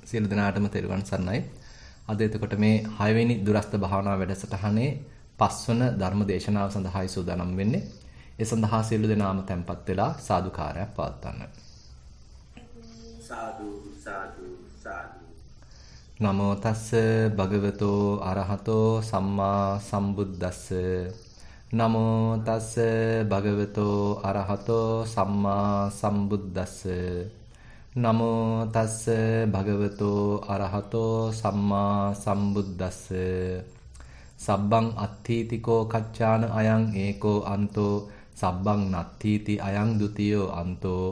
සියලු දෙනාටම තෙරුවන් සරණයි. අද එතකොට මේ 6 වෙනි දුරස්ත භාවනා වැඩසටහනේ 5 වන ධර්ම දේශනාව සඳහායි සූදානම් වෙන්නේ. ඒ සඳහා සියලු දෙනාම tempත් වෙලා සාදුකාරයක් පවත්වන්න. සාදු සාදු සාදු. නමෝ තස්ස භගවතෝ අරහතෝ සම්මා සම්බුද්දස්ස. නමෝ තස්ස භගවතෝ අරහතෝ සම්මා සම්බුද්දස්ස. නමෝ තස්ස භගවතෝ අරහතෝ සම්මා සම්බුද්දස්ස. සබ්බං අත්ථීතිකෝ කච්චාන අයං ඒකෝ අන්තෝ සබ්බං නත්ථීති අයං ဒ ුතියෝ අන්තෝ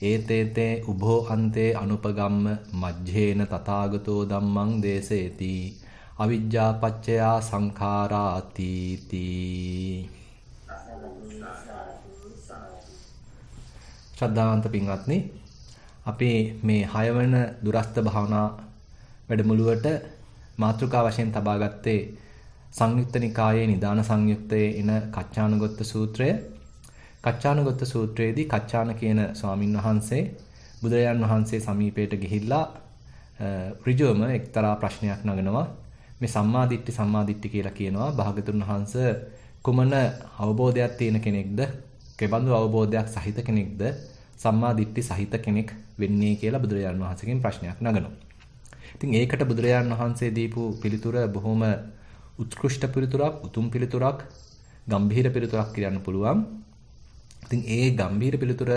ඒතේතේ උභෝ අන්තේ අනුපගම්ම මජ්ජේන තථාගතෝ ධම්මං දේසේති අවිජ්ජා පච්චයා සංඛාරාති තී. ශ්‍රද්ධාවන්ත පින්වත්නි, අපි මේ 6 වන දුරස්ත භාවනා වැඩමුළුවට මාතෘකා වශයෙන් තබා ගත්තේ සංයුත්ත නිකායේ නිදාන සංයුත්තයේ එන කච්චානුගොත්ත සූත්‍රය. කච්චානුගොත්ත සූත්‍රයේදී කච්චාන කියන ස්වාමින් වහන්සේ බුදුරජාන් වහන්සේ සමීපයට ගිහිල්ලා ඍජුවම එක්තරා ප්‍රශ්නයක් නගනවා. මේ සම්මාදිට්ඨි කියලා කියනවා භාගතුන් වහන්සේ කුමන අවබෝධයක් තියෙන කෙනෙක්ද, කෙබඳු අවබෝධයක් සහිත කෙනෙක්ද සම්මාදිට්ඨි සහිත කෙනෙක් වෙන්නේ කියලා බුදුරජාන් වහන්සේගෙන් ප්‍රශ්නයක් නගනවා. ඉතින් ඒකට බුදුරජාන් වහන්සේ දීපු පිළිතුර බොහොම උත්කෘෂ්ඨ පිළිතුරක්, උතුම් පිළිතුරක්, ගම්භීර පිළිතුරක් කියන්න පුළුවන්. ඉතින් ඒ ගම්භීර පිළිතුර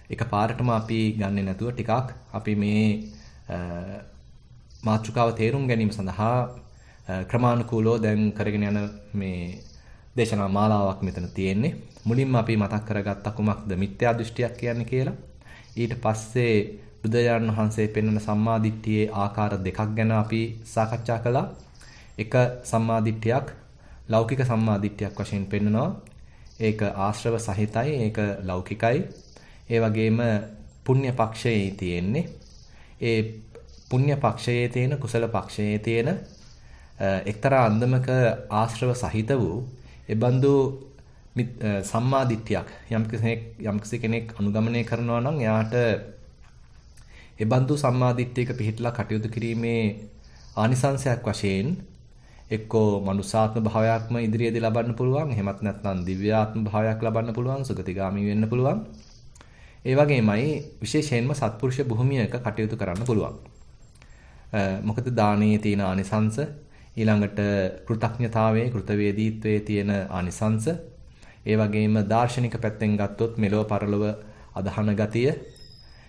එකපාරටම අපි ගන්නෙ නැතුව ටිකක් අපි මේ මාතෘකාව තේරුම් ගැනීම සඳහා ක්‍රමානුකූලව දැන් කරගෙන යන මේ දේශනා මාලාවක් මෙතන තියෙන්නේ. මුලින්ම අපි මතක් කරගත්ත කුමක්ද මිත්‍යා දෘෂ්ටියක් කියන්නේ කියලා. ඊට පස්සේ බුදුරජාණන් වහන්සේ පෙන්වන සම්මාදිට්ඨියේ ආකාර දෙකක් ගැන අපි සාකච්ඡා කළා. එක සම්මාදිට්ඨියක් ලෞකික සම්මාදිට්ඨියක් වශයෙන් පෙන්වනවා. ඒක ආශ්‍රව සහිතයි, ඒක ලෞකිකයි. ඒ වගේම පුණ්‍ය පක්ෂයේ තියෙන්නේ. ඒ පුණ්‍ය පක්ෂයේ තියෙන, කුසල පක්ෂයේ තියෙන එක්තරා අන්දමක ආශ්‍රව සහිත වූ එබඳු සම්මාදිට්ඨියක් යම්කිසි කෙනෙක් අනුගමනය කරනවා නම් එයාට එබඳු සම්මාදිට්ඨියක පිහිටලා කටයුතු කිරීමේ ආනිසංශයක් වශයෙන් එක්කෝ මනුසාත්ම භාවයක්ම ඉදිරියේදී ලබන්න පුළුවන්, එහෙමත් නැත්නම් දිව්‍යාත්ම භාවයක් ලබන්න පුළුවන්, සුගතිගාමී වෙන්න පුළුවන්. ඒ වගේමයි විශේෂයෙන්ම සත්පුරුෂ භූමියක කටයුතු කරන්න පුළුවන්. මොකද දානයේ තියෙන ආනිසංශ, ඊළඟට කෘතඥතාවයේ, කෘතවේදීත්වයේ තියෙන ආනිසංශ, ඒ වගේම දාර්ශනික පැත්තෙන් ගත්තොත් මෙලොව පරලොව අදහන ගතිය,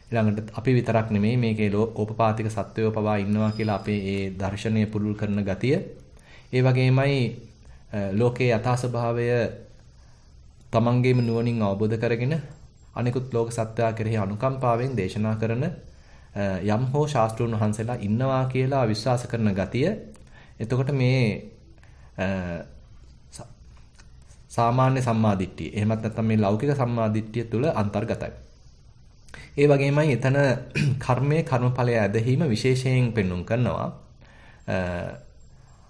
ඊළඟට අපි විතරක් නෙමෙයි මේකේ ඕපපාතික සත්වයෝ පවා ඉන්නවා කියලා අපේ ඒ දර්ශනය පුරුල් කරන ගතිය, ඒ වගේමයි ලෝකේ යථා ස්වභාවය තමන්ගේම නුවණින් අවබෝධ කරගෙන අනිකුත් ලෝක සත්‍යය කෙරෙහි අනුකම්පාවෙන් දේශනා කරන යම් හෝ ශාස්ත්‍රඥ වහන්සේලා ඉන්නවා කියලා විශ්වාස කරන ගතිය. එතකොට මේ සාමාන්‍ය සම්මාදිට්ඨිය, එහෙමත් නැත්නම් මේ ලෞකික සම්මාදිට්ඨිය තුල අන්තර්ගතයි. ඒ වගේමයි එතන කර්මයේ කර්මඵලය ඇදහිීම විශේෂයෙන් පෙන්눔 කරනවා.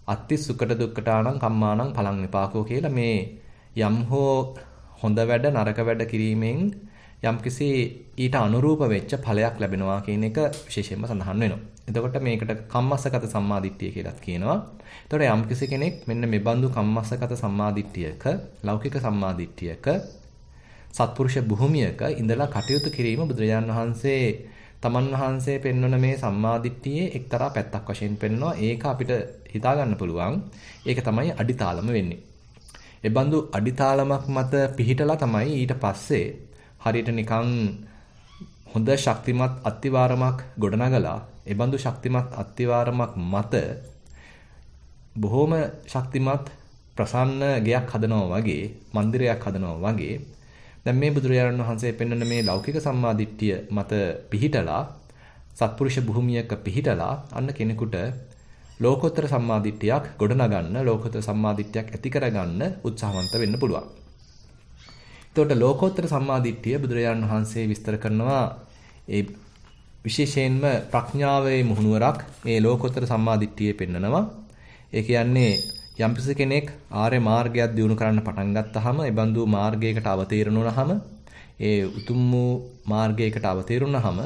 අත්ති සුකට දුක්කටාණං කම්මාණං පලං විපාකෝ කියලා මේ යම් හෝ හොඳ වැඩ නරක වැඩ කිරීමෙන් යම්කිසි ඊට අනුරූප වෙච්ච ඵලයක් ලැබෙනවා කියන එක විශේෂයෙන්ම සඳහන් වෙනවා. එතකොට මේකට කම්මස්සගත සම්මාදිට්ඨිය කියලාත් කියනවා. එතකොට යම්කිසි කෙනෙක් මෙන්න මේ බඳු කම්මස්සගත සම්මාදිට්ඨියක, ලෞකික සම්මාදිට්ඨියක, සත්පුරුෂ භූමියක ඉඳලා කටයුතු කිරීම බුදුරජාණන් වහන්සේ තමන් වහන්සේ පෙන්වන මේ සම්මාදිට්ඨියේ එක්තරා පැත්තක් වශයෙන් පෙන්වනවා. ඒක අපිට හිතා ගන්න පුළුවන්. ඒක තමයි අඩිතාලම වෙන්නේ. ඒ බඳු අඩිතාලමක් මත පිහිටලා තමයි ඊට පස්සේ හරියට නිකන් හොඳ ශක්තිමත් අත්තිවාරමක් ගොඩනගලා ඒ බඳු ශක්තිමත් අත්තිවාරමක් මත බොහොම ශක්තිමත් ප්‍රසන්න ගෙයක් හදනවා වගේ, මන්දිරයක් හදනවා වගේ දැන් මේ බුදුරජාණන් වහන්සේ පෙන්වන මේ ලෞකික සම්මාදිට්ඨිය මත පිහිටලා, සත්පුරුෂ භූමියක පිහිටලා අන්න කෙනෙකුට ලෝකෝත්තර සම්මාදිට්ඨියක් ගොඩනගන්න, ලෝකෝත්තර සම්මාදිට්ඨියක් ඇති කරගන්න උත්සාහවන්ත වෙන්න පුළුවන්. එතකොට ලෝකෝත්තර සම්මාදිට්ඨිය බුදුරජාණන් වහන්සේ විස්තර කරනවා ඒ විශේෂයෙන්ම ප්‍රඥාවේ මුහුණුවරක් මේ ලෝකෝත්තර සම්මාදිට්ඨියේ පෙන්නනවා. ඒ කියන්නේ යම්කිසි කෙනෙක් ආර්ය මාර්ගයක් දියුණු කරන්න පටන් ගත්තාම, ඒ බඳු මාර්ගයකට අවතීර්ණ වුණාම, ඒ උතුම් වූ මාර්ගයකට අවතීර්ණ වුණාම,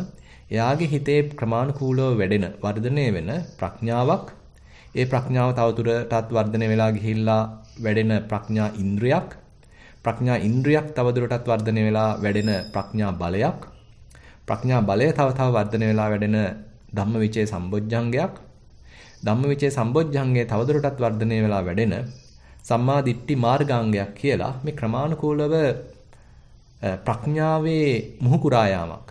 එයාගේ හිතේ ක්‍රමානුකූලව වැඩෙන වර්ධනය වෙන ප්‍රඥාවක්, ඒ ප්‍රඥාව තවදුරටත් වර්ධනය වෙලා ගිහිල්ලා වැඩෙන ප්‍රඥා ඉන්ද්‍රියක්, ප්‍රඥා ඉන්ද්‍රියක් තවදුරටත් වර්ධනය වෙලා වැඩෙන ප්‍රඥා බලයක්, ප්‍රඥා බලය තව වර්ධනය වෙලා වැඩෙන ධම්මවිචේ සම්බොජ්ජංගයක්, ධම්මවිචේ සම්බොජ්ජංගයේ තවදුරටත් වර්ධනය වෙලා වැඩෙන සම්මා දිට්ඨි මාර්ගාංගයක් කියලා මේ ක්‍රමානුකූලව ප්‍රඥාවේ මුහුකුරා යාමක්.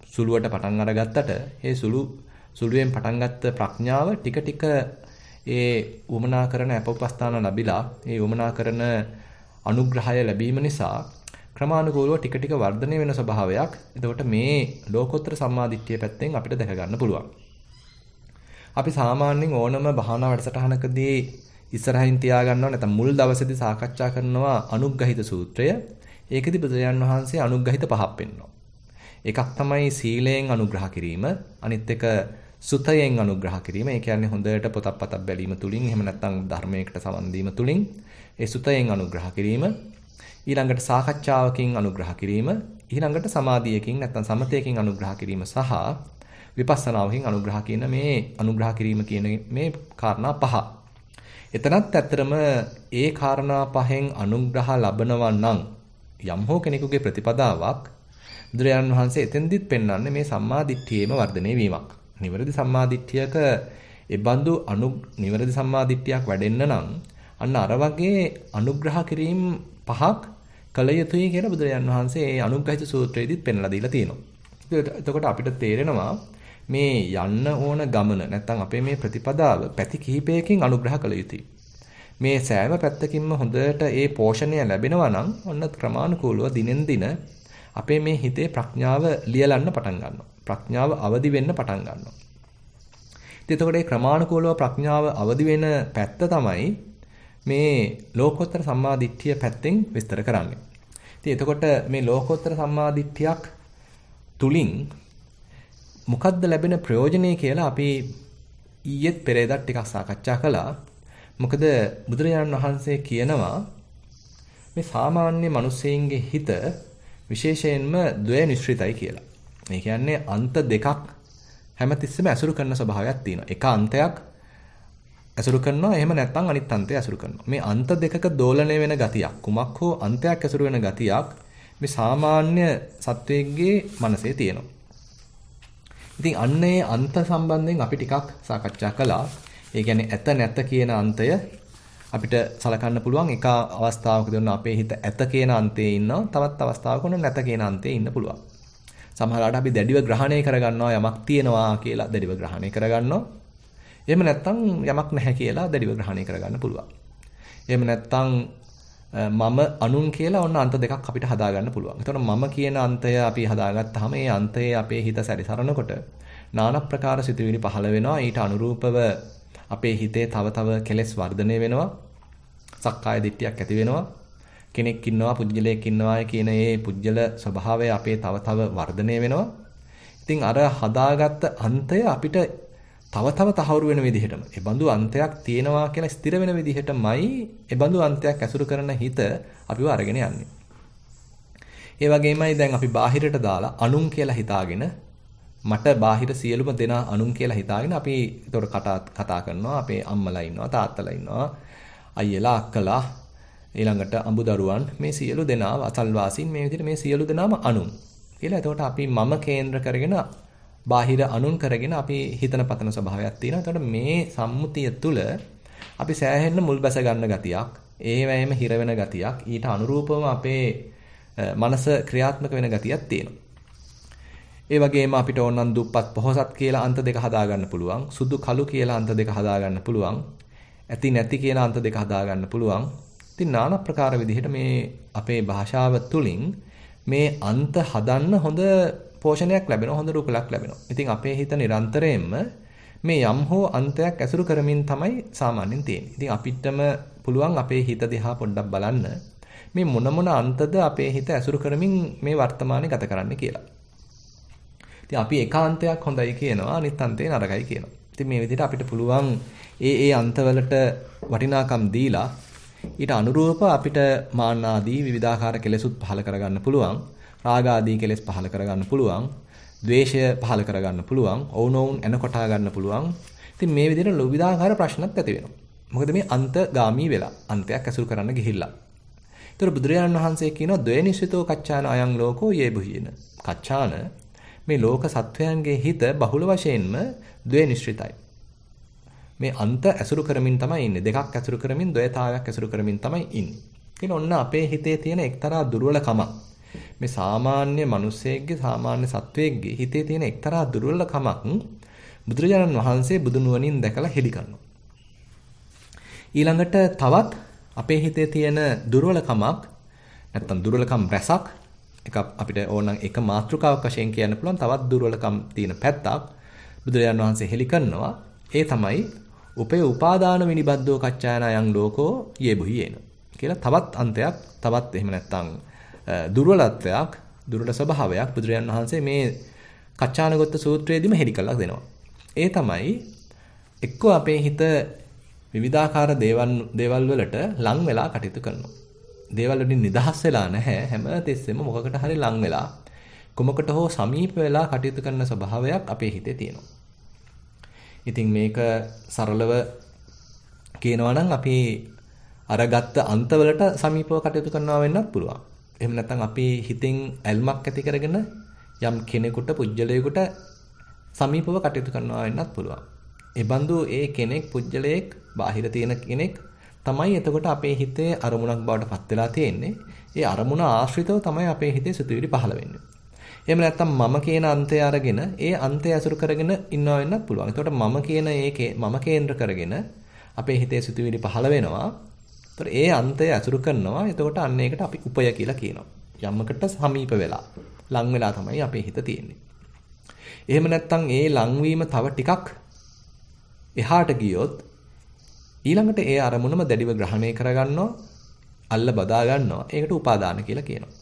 සුළුවට පටන් අරගත්තට ඒ සුළුවෙන් පටන් ගත්ත ප්‍රඥාව ටික ටික ඒ උමනා කරන අපෝපස්ථාන ලැබිලා ඒ උමනා කරන අනුග්‍රහය ලැබීම නිසා ක්‍රමානුකූලව ටික ටික වර්ධනය වෙන ස්වභාවයක්. එතකොට මේ ලෝකෝත්තර සම්මාදිට්ඨිය පැත්තෙන් අපිට දැක ගන්න පුළුවන්. අපි සාමාන්‍යයෙන් ඕනම භාවනා වැඩසටහනකදී ඉස්සරහින් තියාගන්නවා නැත්නම් මුල් දවසේදී සාකච්ඡා කරනවා අනුග්‍රහිත සූත්‍රය. ඒකෙදි බුදුරජාණන් වහන්සේ අනුග්‍රහිත පහක් පෙන්නනවා. එකක් තමයි සීලයෙන් අනුග්‍රහ කිරීම, අනිත් එක සුතයෙන් අනුග්‍රහ කිරීම. ඒ කියන්නේ හොඳට පොතක් පතක් බැලීම තුලින්, එහෙම නැත්නම් ධර්මයකට සමන් දීම තුලින් ඒ සුතයෙන් අනුග්‍රහ කිරීම. ඊළඟට සාකච්ඡාවකින් අනුග්‍රහ කිරීම, ඊළඟට සමාධියකින් නැත්නම් සමතයකින් අනුග්‍රහ කිරීම සහ විපස්සනාවකින් අනුග්‍රහ කියන මේ අනුග්‍රහ කිරීම කියන මේ කාරණා පහ. එතනත් ඇත්තරම ඒ කාරණා පහෙන් අනුග්‍රහ ලබනවා නම් යම් හෝ කෙනෙකුගේ ප්‍රතිපදාවක් බුදුරජාණන් වහන්සේ එතෙන්දිත් පෙන්වන්නේ මේ සම්මාදිට්ඨියේම වර්ධනය වීමක්. නිවැරදි සම්මාදිට්ඨියක එබඳු නිවැරදි සම්මාදිට්ඨියක් වැඩෙන්න නම් අන්න අර වගේ අනුග්‍රහ කිරීම පහක් කළ යුතුයි කියලා බුදුරජාණන් වහන්සේ මේ අනුග්‍රහිත සූත්‍රයේදීත් පෙන්වලා දීලා තියෙනවා. එතකොට අපිට තේරෙනවා මේ යන්න ඕන ගමන නැත්නම් අපේ මේ ප්‍රතිපදාව පැති කිහිපයකින් අනුග්‍රහ කළ යුතුයි. මේ සෑම පැත්තකින්ම හොඳට ඒ පෝෂණය ලැබෙනවා නම් ඔන්න ක්‍රමානුකූලව දිනෙන් දින අපේ මේ හිතේ ප්‍රඥාව ලියලන්න පටන් ගන්නවා. ප්‍රඥාව අවදි වෙන්න පටන් ගන්නවා. ඉතින් එතකොට මේ ක්‍රමානුකූලව ප්‍රඥාව අවදි වෙන පැත්ත තමයි මේ ලෝකෝත්තර සම්මාදිට්ඨිය පැත්තෙන් විස්තර කරන්නේ. ඉතින් එතකොට මේ ලෝකෝත්තර සම්මාදිට්ඨියක් තුලින් මොකද්ද ලැබෙන ප්‍රයෝජනය කියලා අපි ඊයේත් පෙරේදා ටිකක් සාකච්ඡා කළා. මොකද බුදුරජාණන් වහන්සේ කියනවා මේ සාමාන්‍ය මිනිස්සෙයින්ගේ හිත විශේෂයෙන්ම ද්වය නිශ්චිතයි කියලා. ඒ කියන්නේ අන්ත දෙකක් හැමතිස්සෙම ඇසුරු කරන ස්වභාවයක් තියෙනවා. එක අන්තයක් ඇසුරු කරනවා, එහෙම නැත්නම් අනිත් අන්තය ඇසුරු කරනවා. මේ අන්ත දෙකක දෝලණය වෙන ගතියක්, කුමක් හෝ අන්තයක් ඇසුරු වෙන ගතියක් මේ සාමාන්‍ය සත්වයේගේ මනසේ තියෙනවා. ඉතින් අන්නේ අන්ත සම්බන්ධයෙන් අපි ටිකක් සාකච්ඡා කළා. ඒ කියන්නේ ඇත නැත කියන අන්තය අපිට සලකන්න පුළුවන්. එක අවස්ථාවකදී ඔන්න අපේ හිත ඇත කියන අන්තයේ ඉන්නවා, තවත් අවස්ථාවක ඔන්න නැත කියන අන්තයේ ඉන්න පුළුවන්. සමහරවිට අපි දැඩිව ග්‍රහණය කරගන්නවා යමක් තියෙනවා කියලා දැඩිව ග්‍රහණය කරගන්නවා. එහෙම නැත්නම් යමක් නැහැ කියලා දැඩිව ග්‍රහණය කරගන්න පුළුවන්. එහෙම නැත්නම් මම අනුන් කියලා ඔන්න අන්ත දෙකක් අපිට හදාගන්න පුළුවන්. ඒතකොට මම කියන අන්තය අපි හදාගත්තාම ඒ අන්තයේ අපේ හිත සැරිසරනකොට নানা ප්‍රකාර සිතුවිලි පහළ වෙනවා. ඊට අනුරූපව අපේ හිතේ තව කෙලෙස් වර්ධනය වෙනවා. සක්කාය දිට්ඨියක් ඇති වෙනවා. කෙනෙක් ඉන්නවා, පුජ්‍යලයක් ඉන්නවා කියන ඒ පුජ්‍යල ස්වභාවය අපේ තව වර්ධනය වෙනවා. ඉතින් අර හදාගත්ත අන්තය අපිට තව තහවුරු වෙන විදිහටම ඒ බඳු අන්තයක් තියෙනවා කියලා ස්ථිර වෙන විදිහටමයි ඒ බඳු අන්තයක් ඇසුරු කරන හිත අපිව අරගෙන යන්නේ. ඒ වගේමයි දැන් අපි බාහිරට දාලා අනුන් කියලා හිතාගෙන මට බාහිර සියලුම දෙනා අනුන් කියලා හිතාගෙන අපි ඒතකොට කතා කරනවා. අපේ අම්මලා ඉන්නවා, තාත්තලා ඉන්නවා, අයියලා, අක්කලා, ඊළඟට අඹදරුවන්, මේ සියලු දෙනා අසල්වාසීන්, මේ විදිහට මේ සියලු දෙනාම අනුන් කියලා. එතකොට අපි මම කේන්ද්‍ර කරගෙන බාහිර අනුන් කරගෙන අපි හිතන පතන ස්වභාවයක් තියෙනවා. එතකොට මේ සම්මුතිය තුළ අපි සෑහෙන්න මුල් බැස ගන්න ගතියක්, ඒ වගේම හිර වෙන ගතියක්, ඊට අනුරූපවම අපේ මනස ක්‍රියාත්මක වෙන ගතියක් තියෙනවා. ඒ වගේම අපිට ඕනනම් දුප්පත් පොහොසත් කියලා අන්ත දෙක හදා ගන්න පුළුවන්. සුදු කළු කියලා අන්ත දෙක හදා ගන්න පුළුවන්. ඇති නැති කියලා අන්ත දෙක හදා ගන්න පුළුවන්. ඉතින් নানা ප්‍රකාර විදිහට මේ අපේ භාෂාව තුළින් මේ අන්ත හදන්න හොඳ පෝෂණයක් ලැබෙනවා, හොඳ රූපලක් ලැබෙනවා. ඉතින් අපේ හිත නිරන්තරයෙන්ම මේ යම් හෝ අන්තයක් ඇසුරු කරමින් තමයි සාමාන්‍යයෙන් තියෙන්නේ. ඉතින් අපිටම පුළුවන් අපේ හිත දිහා පොඩ්ඩක් බලන්න මේ මොන අන්තද අපේ හිත ඇසුරු කරමින් මේ වර්තමානයේ ගත කරන්නේ කියලා. ඉතින් අපි ඒකාන්තයක් හොඳයි කියනවා, අනිත් අන්තේ නරකයි කියනවා. ඉතින් මේ විදිහට අපිට පුළුවන් ඒ අන්තවලට වටිනාකම් දීලා ඊට අනුරූප අපිට මාන ආදී විවිධාකාර කෙලෙසුත් පහල කරගන්න පුළුවන්. රාග ආදී කෙලෙස් පහල කරගන්න පුළුවන්. ද්වේෂය පහළ කරගන්න පුළුවන්. ඔවුනොවුන් එනකොටා ගන්න පුළුවන්. ඉතින් මේ විදිහට විවිධාකාර ප්‍රශ්නත් ඇති වෙනවා. මොකද මේ අන්තගාමී වෙලා අන්තයක් ඇසුරු කරන්න ගිහිල්ලා. ඒතර බුදුරජාණන් වහන්සේ කියනවා ද්වේනිශ්චිතෝ කච්චාන අයං ලෝකෝ යේ බුහින. කච්චාන මේ ලෝක සත්වයන්ගේ හිත බහුල වශයෙන්ම ද්වේනිශ්චිතයි. මේ අන්ත ඇසුරු කරමින් තමයි ඉන්නේ. දෙකක් ඇසුරු කරමින් ද්වේතාවයක් ඇසුරු කරමින් තමයි ඉන්නේ. කියන ඔන්න අපේ හිතේ තියෙන එක්තරා දුර්වලකමක්. මේ සාමාන්‍ය මිනිස්සෙක්ගේ සාමාන්‍ය සත්වයෙක්ගේ හිතේ තියෙන එක්තරා දුර්වලකමක් බුදුරජාණන් වහන්සේ බුදු නුවණින් දැකලා හෙළි කරනවා. ඊළඟට තවත් අපේ හිතේ තියෙන දුර්වලකමක් නැත්තම් දුර්වලකම් රැසක් එක අපිට ඕනනම් එක මාතෘකාවක් වශයෙන් කියන්න පුළුවන් තවත් දුර්වලකම් තියෙන පැත්තක් බුදුරජාණන් වහන්සේ හෙළි කරනවා. ඒ තමයි උපේ උපාදාන විනිබද්දෝ කච්චායන යං ලෝකෝ යේ බුහියේන කියලා තවත් අන්තයක් තවත් එහෙම නැත්තම් දුර්වලත්වයක් දුර්වල ස්වභාවයක් බුදුරජාණන් වහන්සේ මේ කච්චානගොත්ත සූත්‍රයේදීම හෙළි කරලා දෙනවා. ඒ තමයි එක්කෝ අපේ හිත විවිධාකාර දේවල් වලට ලං වෙලා කටයුතු කරනවා. දේවල් වලින් නිදහස් වෙලා නැහැ. හැම තිස්සෙම මොකකට හරි ලං වෙලා කොමකට හෝ සමීප වෙලා කටයුතු කරන ස්වභාවයක් අපේ හිතේ තියෙනවා. ඉතින් මේක සරලව කියනවා නම් අපි අරගත්ත අන්තවලට සමීපව කටයුතු කරනවා වෙන්නත් පුළුවන්. එහෙම නැත්නම් අපි හිතෙන් ඇල්මක් ඇති කරගෙන යම් කෙනෙකුට පුජ්‍යලයකට සමීපව කටයුතු කරනවා වෙන්නත් පුළුවන්. ඒ බඳු ඒ කෙනෙක් පුජ්‍යලයක් බාහිර තියෙන කෙනෙක් තමයි එතකොට අපේ හිතේ අරමුණක් බවට පත් වෙලා තියෙන්නේ. ඒ අරමුණ ආශ්‍රිතව තමයි අපේ හිතේ සිතුවිලි පහළ වෙන්නේ. එහෙම නැත්නම් මම කියන අන්තය අරගෙන ඒ අන්තය අසුරු කරගෙන ඉන්නවා වෙන්නත් පුළුවන්. එතකොට මම කියන ඒකේ මම කේන්ද්‍ර කරගෙන අපේ හිතේ සිතුවිලි පහළ වෙනවා. එතකොට ඒ අන්තය අසුරු කරනවා. එතකොට අන්න ඒකට අපි උපය කියලා කියනවා. යම්මකට සමීප වෙලා ලං වෙලා තමයි අපේ හිත තියෙන්නේ. එහෙම නැත්නම් ඒ ලංවීම තව ටිකක් එහාට ගියොත් ඊළඟට ඒ අරමුණම දැඩිව ග්‍රහණය කරගන්නවා, අල්ල බදා ගන්නවා. ඒකට උපාදාන කියලා කියනවා.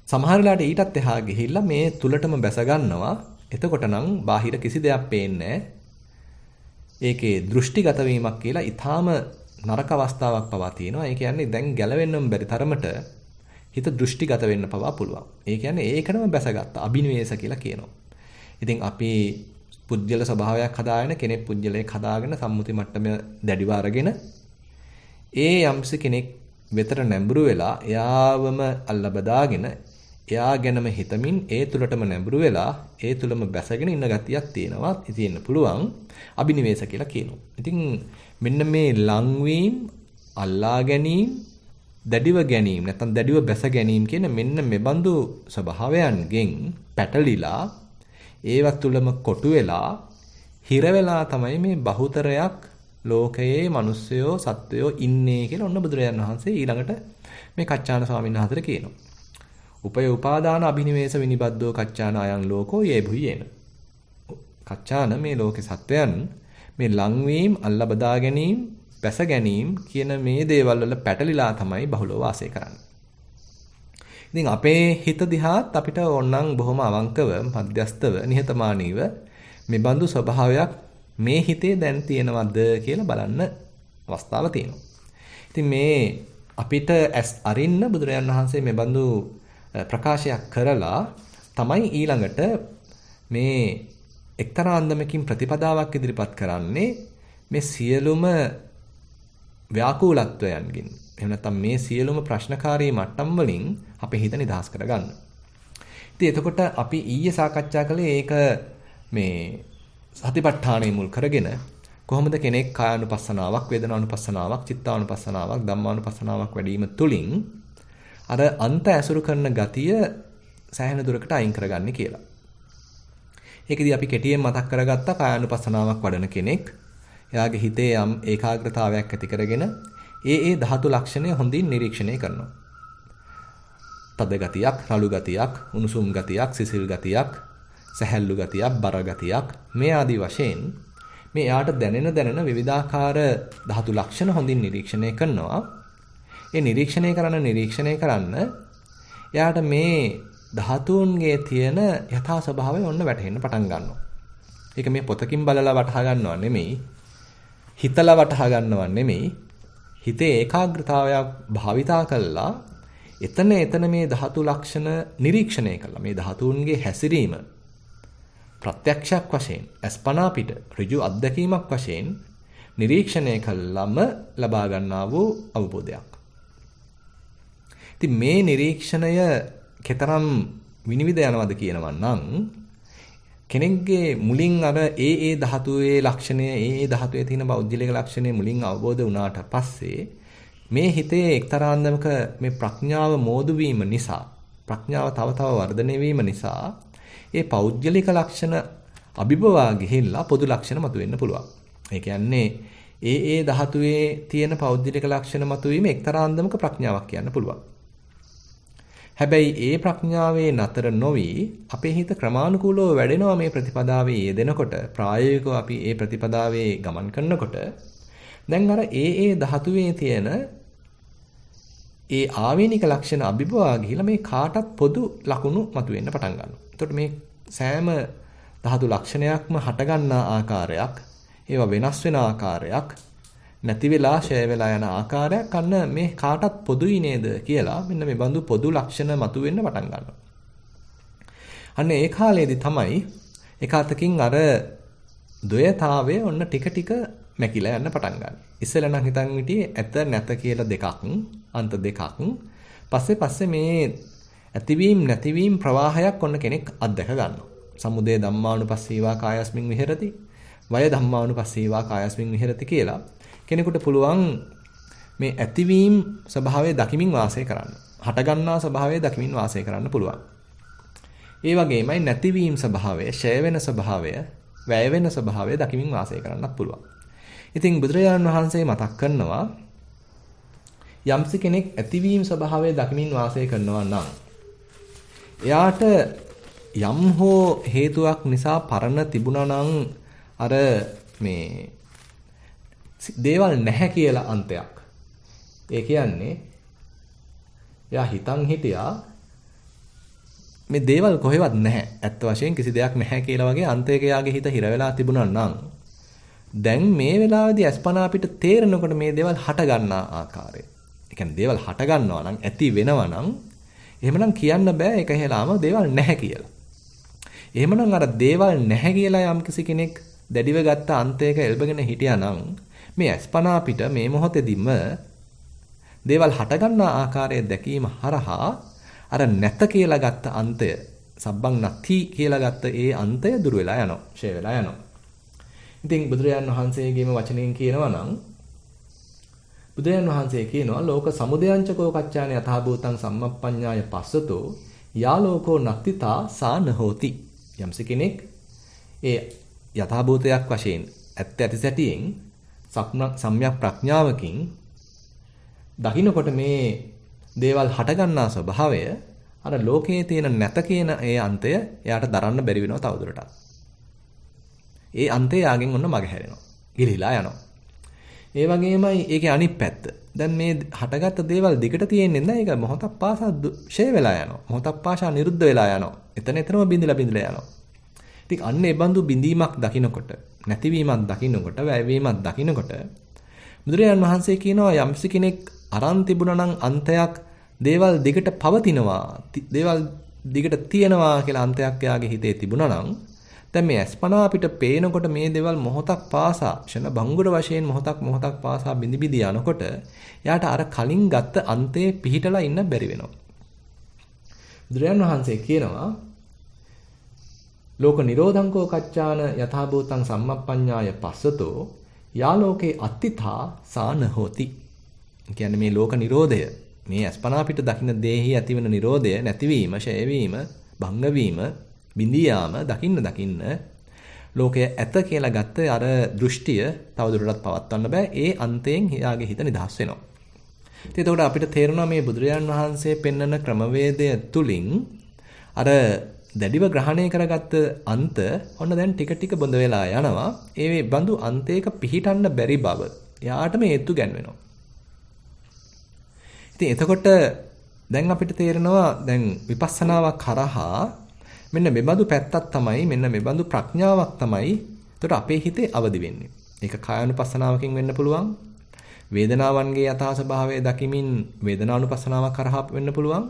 සමහර වෙලාවට ඊටත් එහා ගිහිල්ලා මේ තුලටම බැස ගන්නවා. එතකොට නම් බාහිර කිසි දෙයක් පේන්නේ ඒකේ දෘෂ්ටිගත වීමක් කියලා ඊටාම නරක අවස්ථාවක් පවා තියෙනවා. ඒ කියන්නේ දැන් ගැලවෙන්නම බැරි තරමට හිත දෘෂ්ටිගත වෙන්න පවා පුළුවන්. ඒ කියන්නේ ඒකනම බැසගත්ත අබිනිවේෂ කියලා කියනවා. ඉතින් අපි පුජ්‍යල ස්වභාවයක් හදාගෙන කෙනෙක් පුජ්‍යලයක් හදාගෙන සම්මුති මට්ටම දැඩිව අරගෙන ඒ යම්ස කෙනෙක් වෙතර නැඹුරු වෙලා එයාවම අල්ල බදාගෙන එයා ගැනම හිතමින් ඒ තුලටම නැඹුරු වෙලා ඒ තුලම බැසගෙන ඉන්න ගතියක් තියෙනවා. ඉතින් පුළුවන් අබිනිවේෂ කියලා කියනවා. ඉතින් මෙන්න මේ ලංවීම, අල්ලා ගැනීම, දැඩිව ගැනීම නැත්නම් දැඩිව බැස ගැනීම කියන මෙන්න මෙබඳු ස්වභාවයන්ගෙන් පැටලිලා ඒවත් තුලම කොටු වෙලා හිර වෙලා තමයි මේ බහුතරයක් ලෝකයේ මිනිස්සයෝ සත්වයෝ ඉන්නේ කියලා ඔන්න බුදුරජාණන් වහන්සේ ඊළඟට මේ කච්චාන ස්වාමීන් වහන්සේට කියනවා. උපය උපාදාන අභිනිවේෂ විනිබද්දෝ කච්චාන අයං ලෝකෝ යේ භුයේන. කච්චාන මේ ලෝකේ සත්වයන් මේ ලංවීම, අල්ලා බදා ගැනීම, බැස ගැනීම කියන මේ දේවල් වල පැටලිලා තමයි බහුලව වාසය කරන්නේ. ඉතින් අපේ හිත දිහාත් අපිට ඕනනම් බොහොම අවංකව, මධ්‍යස්තව, නිහතමානීව මේ බඳු ස්වභාවයක් මේ හිතේ දැන් තියෙනවද කියලා බලන්න අවස්ථාව තියෙනවා. ඉතින් මේ අපිට ඇස් අරින්න බුදුරජාණන් වහන්සේ මේ බඳු ප්‍රකාශයක් කරලා තමයි ඊළඟට මේ එක්තරා අන්දමකින් ප්‍රතිපදාවක් ඉදිරිපත් කරන්නේ මේ සියලුම ව්‍යාකූලත්වයන්ගෙන්. එහෙම නැත්නම් මේ සියලුම ප්‍රශ්නකාරී මට්ටම් වලින් අපේ හිත නිදහස් කරගන්න. ඉතින් එතකොට අපි ඊයේ සාකච්ඡා කළේ ඒක මේ සතිපට්ඨානෙ මුල් කරගෙන කොහොමද කෙනෙක් කායානුපස්සනාවක්, වේදනානුපස්සනාවක්, චිත්තානුපස්සනාවක්, ධම්මානුපස්සනාවක් වැඩිම තුලින් අර අන්ත ඇසුරු කරන ගතිය සෑහෙන දුරකට අයින් කරගන්නේ කියලා. ඒකෙදි අපි කෙටියෙන් මතක් කරගත්තා කායානුපස්සනාවක් වඩන කෙනෙක් එයාගේ හිතේ යම් ඒකාග්‍රතාවයක් ඇති කරගෙන ඒ ධාතු ලක්ෂණය හොඳින් නිරීක්ෂණය කරනවා. තද ගතියක්, රළු ගතියක්, උණුසුම් ගතියක්, සිසිල් ගතියක්, සැහැල්ලු ගතියක්, බර ගතියක් මේ ආදී වශයෙන් මේ එයාට දැනෙන විවිධාකාර ධාතු ලක්ෂණ හොඳින් නිරීක්ෂණය කරනවා. ඒ නිරීක්ෂණය කරන්න එයාට මේ ධාතුන්ගේ තියෙන යථා ස්වභාවය ඔන්න වැටහෙන්න පටන් ගන්නවා. ඒක මේ පොතකින් බලලා වටහා ගන්නව නෙමෙයි, හිතලා වටහා ගන්නව නෙමෙයි, හිතේ ඒකාග්‍රතාවයක් භාවිතා කළා එතන මේ ධාතු ලක්ෂණ නිරීක්ෂණය කළා. මේ ධාතුන්ගේ හැසිරීම ප්‍රත්‍යක්ෂයක් වශයෙන් අස්පනා පිට ඍජු අත්දැකීමක් වශයෙන් නිරීක්ෂණය කළාම ලබා ගන්නා වූ අවබෝධයක්. ඉතින් මේ නිරීක්ෂණය කතරම් විනිවිද යනවද කියනවා නම් කෙනෙක්ගේ මුලින් අර ඒ ධාතුවේ ලක්ෂණය ඒ ධාතුවේ තියෙන බෞද්ධලික ලක්ෂණය මුලින් අවබෝධ වුණාට පස්සේ මේ හිතේ එක්තරා අන්දමක මේ ප්‍රඥාව මෝදු වීම නිසා ප්‍රඥාව තව තව වර්ධනය වීම නිසා ඒ පෞද්ගලික ලක්ෂණ අභිබවා ගිහිල්ලා පොදු ලක්ෂණ මතුවෙන්න පුළුවන්. ඒ කියන්නේ ඒ ධාතුවේ තියෙන පෞද්ගලික ලක්ෂණ මතුවීම එක්තරා අන්දමක ප්‍රඥාවක් කියන්න පුළුවන්. හැබැයි ඒ ප්‍රඥාවේ නතර නොවි අපේ හිත ක්‍රමානුකූලව වැඩෙනවා මේ ප්‍රතිපදාවේ යෙදෙනකොට ප්‍රායෝගිකව අපි ඒ ප්‍රතිපදාවේ ගමන් කරනකොට දැන් අර ඒ ධාතුවේ තියෙන ඒ ආවේනික ලක්ෂණ අභිබවා ගිහිලා මේ කාටත් පොදු ලකුණු මතුවෙන්න පටන් ගන්නවා. එතකොට මේ සෑම ධාතු ලක්ෂණයක්ම හටගන්නා ආකාරයක්, ඒවා වෙනස් වෙන ආකාරයක්, නැති වෙලා ෂය වෙලා යන ආකාරයක් අන්න මේ කාටත් පොදුයි නේද කියලා මෙන්න මේ බඳු පොදු ලක්ෂණ මතුවෙන්න පටන් ගන්නවා. අන්න ඒ කාලේදී තමයි එකතකින් අර ද්වයතාවය ඔන්න ටික ටික මැකිලා යන්න පටන් ගන්න. ඉස්සෙල්ලා නම් හිතන් හිටියේ ඇත නැත කියලා දෙකක්, අන්ත දෙකක්. පස්සේ මේ ඇතිවීම නැතිවීම ප්‍රවාහයක් ඔන්න කෙනෙක් අත්දැක ගන්නවා. සමුදය ධම්මානුපස්සීවා කායස්මින් විහෙරති, වය ධම්මානුපස්සීවා කායස්මින් විහෙරති කියලා කෙනෙකුට පුළුවන් මේ ඇතිවීම ස්වභාවය දකිමින් වාසය කරන්න. හටගන්නා ස්වභාවය දකිමින් වාසය කරන්න පුළුවන්. ඒ වගේමයි නැතිවීම ස්වභාවය, ෂය වෙන ස්වභාවය, වැය වෙන ස්වභාවය දකිමින් වාසය කරන්නත් පුළුවන්. ඉතින් බුදුරජාණන් වහන්සේ මතක් කරනවා යම්සි කෙනෙක් ඇතිවීම ස්වභාවය දකිමින් වාසය කරනවා නම් එයාට යම් හෝ හේතුවක් නිසා පරණ තිබුණා නම් අර මේ දේවල් නැහැ කියලා අන්තයක්. ඒ කියන්නේ එයා හිතන් හිටියා මේ දේවල් කොහෙවත් නැහැ. ඇත්ත වශයෙන් කිසි දෙයක් නැහැ කියලා වගේ අන්තයක යාගේ හිත හිර වෙලා තිබුණා නම් දැන් මේ වෙලාවේදී අස්පනා අපිට තේරෙනකොට මේ දේවල් හට ගන්නා ආකාරය. ඒ කියන්නේ දේවල් හට ගන්නවා නම් ඇති වෙනවා නම් එහෙමනම් කියන්න බෑ ඒක හැලාම දේවල් නැහැ කියලා. එහෙමනම් අර දේවල් නැහැ කියලා යම්කිසි කෙනෙක් දැඩිව ගත්ත අන්තයක එල්බගෙන හිටියා නම් මේ අස්පනා අපිට මේ මොහොතේදීම දේවල් හට ගන්නා ආකාරය දැකීම හරහා අර නැත කියලා ගත්ත අන්තය සබ්බං නත්ති කියලා ගත්ත ඒ අන්තය දුර වෙලා යනවා, ෂය වෙලා යනවා. ඉතින් බුදුරජාන් වහන්සේගේම වචනයෙන් කියනවා නම් බුදුරජාන් වහන්සේ කියනවා ලෝක සමුදයංචකෝ කච්චාන යථා භූතං සම්මප්පඤ්ඤාය පස්සතෝ යා ලෝකෝ නත්තිතා සා නහෝති. යම්ස කෙනෙක් ඒ යථා භූතයක් වශයෙන් ඇත්ත ඇති සැටියෙන් සම්‍යක් ප්‍රඥාවකින් දකින්නකොට මේ දේවල් හටගන්නා ස්වභාවය අර ලෝකයේ තියෙන නැත කියන ඒ අන්තය එයාට දරන්න බැරි වෙනවා තවදුරටත්. ඒ අන්තය යාගෙන් ඔන්න මගහැරෙනවා. ගිලිලා යනවා. ඒ වගේමයි ඒකේ අනිත් පැත්ත. දැන් මේ හටගත්ත දේවල් දිගට තියෙන්නේ නැහැ. ඒක මොහොතක් පාසා ෂය වෙලා යනවා. මොහොතක් පාසා නිරුද්ධ වෙලා යනවා. එතනම බිඳිලා යනවා. ඉතින් අන්න ඒ බඳු බිඳීමක් දකින්නකොට, නැතිවීමක් දකින්නකොට, වැයවීමක් දකින්නකොට බුදුරජාණන් වහන්සේ කියනවා යම්සි කෙනෙක් අරන් තිබුණා නම් අන්තයක් දේවල් දිගට පවතිනවා, දේවල් දිගට තියෙනවා කියලා අන්තයක් යාගේ හිතේ තිබුණා නම් දැන් මේ අස්පනා අපිට පේනකොට මේ දේවල් මොහොතක් පාසා ක්ෂණ භංගුර වශයෙන් මොහොතක් පාසා බිඳි බිඳි යනකොට එයාට අර කලින් ගත්ත අන්තේ පිහිටලා ඉන්න බැරි වෙනවා. බුදුරජාණන් වහන්සේ කියනවා ලෝක නිරෝධංකෝ කච්චාන යථා භූතං සම්මප්පඤ්ඤාය පස්සතෝ යා ලෝකේ අත්තිතා සාන හෝති. කියන්නේ මේ ලෝක නිරෝධය, මේ අස්පනා පිට දකින්න දේහි ඇතිවන නිරෝධය, නැතිවීම, ෂයවීම, භංගවීම, බිඳියාම දකින්න ලෝකය ඇත කියලා ගත්ත අර දෘෂ්ටිය තවදුරටත් පවත්වන්න බෑ. ඒ අන්තයෙන් එයාගේ හිත නිදහස් වෙනවා. ඉතින් එතකොට අපිට තේරෙනවා මේ බුදුරජාන් වහන්සේ පෙන්වන ක්‍රමවේදය තුලින් අර දැඩිව ග්‍රහණය කරගත්ත අන්ත ඔන්න දැන් ටික ටික බොඳ වෙලා යනවා. ඒ බඳු අන්තයක පිහිටන්න බැරි බව එයාටම හේතු ගැන්වෙනවා. ඉතින් එතකොට දැන් අපිට තේරෙනවා දැන් විපස්සනාවක් කරහා මෙන්න මෙබඳු පැත්තක් තමයි, මෙන්න මෙබඳු ප්‍රඥාවක් තමයි එතකොට අපේ හිතේ අවදි වෙන්නේ. ඒක කායानुපස්සනාවකින් වෙන්න පුළුවන්, වේදනාවන්ගේ යථා ස්වභාවය දකිමින් වේදනානුපස්සනාවක් කරහා වෙන්න පුළුවන්.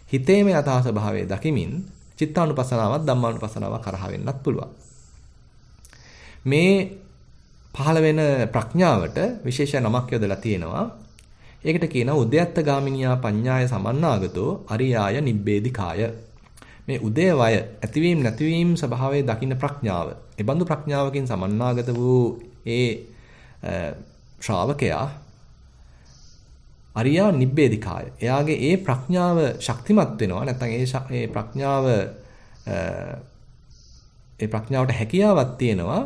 හිතේම යථා ස්වභාවය දකිමින් චිත්තානුපස්සනාවක් ධම්මානුපස්සනාවක් කරහා වෙන්නත් පුළුවන්. මේ පහළ වෙන ප්‍රඥාවට විශේෂ නමක් යොදලා තියෙනවා. ඒකට කියනවා උද්‍යත්ත ගාමිනියා පඤ්ඤාය සමන්නාගතෝ අරියාය නිබ්බේධිකාය. මේ උදේවය ඇතිවීම නැතිවීම ස්වභාවයේ දකින්න ප්‍රඥාව. ඒ බඳු ප්‍රඥාවකින් සමන්නාගත වූ ඒ ශ්‍රාවකයා අරියා නිබ්බේධිකාය. එයාගේ ඒ ප්‍රඥාව ශක්තිමත් වෙනවා. නැත්නම් ඒ ප්‍රඥාවට හැකියාවක් තියෙනවා.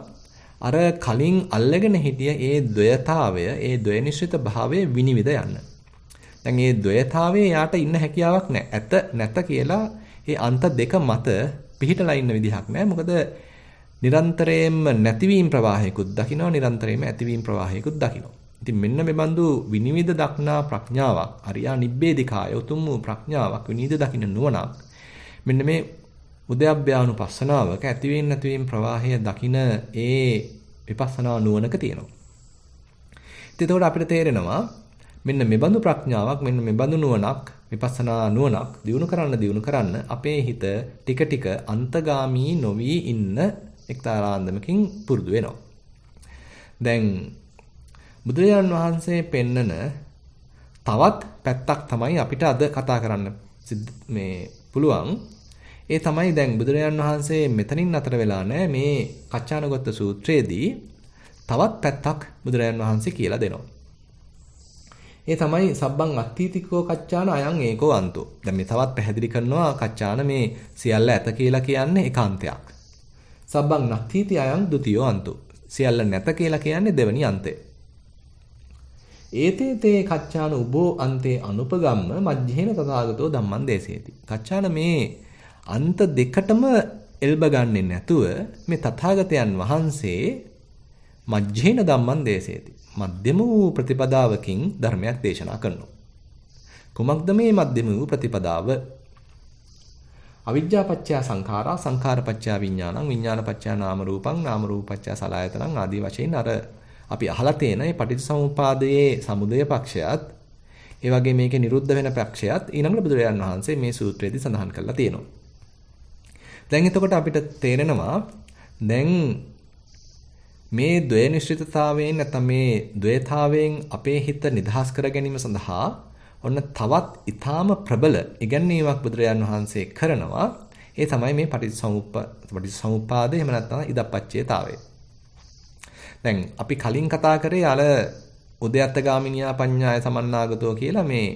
අර කලින් අල්ලගෙන හිටිය ඒ ද්වයතාවය, ඒ ද්වයනිශ්චිත භාවයේ විනිවිද යන්න. දැන් මේ ද්වයතාවයේ යාට ඉන්න හැකියාවක් නැහැ. ඇත නැත කියලා ඒ අන්ත දෙක මත පිහිටලා ඉන්න විදිහක් නැහැ. මොකද නිරන්තරයෙන්ම නැතිවීම ප්‍රවාහයකුත් දකිනවා, නිරන්තරයෙන්ම ඇතිවීම ප්‍රවාහයකුත් දකිනවා. ඉතින් මෙන්න මේ බඳු විනිවිද දක්නා ප්‍රඥාවක්, අරියා නිබ්බේධිකාය උතුම් වූ ප්‍රඥාවක්, විනිවිද දකින්න නුවණක්. මෙන්න මේ උද්‍යප්පයානුපස්සනාවක ඇතිවීම නැතිවීම ප්‍රවාහය දකින ඒ විපස්සනා නුවණක තියෙනවා. ඉතින් එතකොට අපිට තේරෙනවා මෙන්න මේ බඳු ප්‍රඥාවක්, මෙන්න මේ බඳු නුවණක්, විපස්සනා නුවණක් දියුණු කරන්න අපේ හිත ටික ටික අන්තගාමී නොවි ඉන්න එක්තරා අන්දමකින් පුරුදු වෙනවා. දැන් බුදුරජාන් වහන්සේ පෙන්නන තවත් පැත්තක් තමයි අපිට අද කතා කරන්න පුළුවන්. ඒ තමයි දැන් බුදුරජාන් වහන්සේ මෙතනින් අතර වෙලා නැහැ. මේ කච්චානගොත්ත සූත්‍රයේදී තවත් පැත්තක් බුදුරජාන් වහන්සේ කියලා දෙනවා. ඒ තමයි සබ්බං අත්ථීතිකෝ කච්චාන අයං ඒකෝ අන්තෝ. දැන් මේ තවත් පැහැදිලි කරනවා කච්චාන මේ සියල්ල ඇත කියලා කියන්නේ ඒකාන්තයක්. සබ්බං නත්ථීති අයං ဒ ුතියෝ අන්තෝ. සියල්ල නැත කියලා කියන්නේ දෙවනි අන්තය. ඒතේ තේ කච්චාන උබෝ අන්තේ අනුපගම්ම මජ්ජේන තථාගතෝ ධම්මං දේසේති. කච්චාන මේ අන්ත දෙකටම එල්බ ගන්නෙ නැතුව මේ තථාගතයන් වහන්සේ මජ්ජේන ධම්මං දේසේති. මධ්‍යම වූ ප්‍රතිපදාවකින් ධර්මයක් දේශනා කරනවා. කුමක්ද මේ මධ්‍යම වූ ප්‍රතිපදාව? අවිජ්ජා පත්‍ය සංඛාරා සංඛාර පත්‍ය විඥානං විඥාන පත්‍ය නාම රූපං නාම රූප පත්‍ය සලආයතනං ආදී වශයෙන් අර අපි අහලා තියෙන මේ පටිච්චසමුප්පාදයේ සමුදය පක්ෂයත් ඒ වගේ මේකේ නිරුද්ධ වෙන පක්ෂයත් ඊළඟට බුදුරජාණන් වහන්සේ මේ සූත්‍රයේදී සඳහන් කරලා තියෙනවා. දැන් එතකොට අපිට තේරෙනවා දැන් මේ ද්වයනිශ්චිතතාවයෙන් නැත්නම් මේ ද්වයතාවයෙන් අපේ හිත නිදහස් කර ගැනීම සඳහා ඔන්න තවත් ඊටාම ප්‍රබල ඉගැන්වීමක් බුදුරජාණන් වහන්සේ කරනවා. ඒ තමයි මේ පටිච්චසමුප්පාදය එහෙම නැත්නම් ඉදප්පච්චේතාවය. දැන් අපි කලින් කතා කරේ අර උද්‍යත්තගාමිනියා පඤ්ඤාය සමන්නාගතෝ කියලා මේ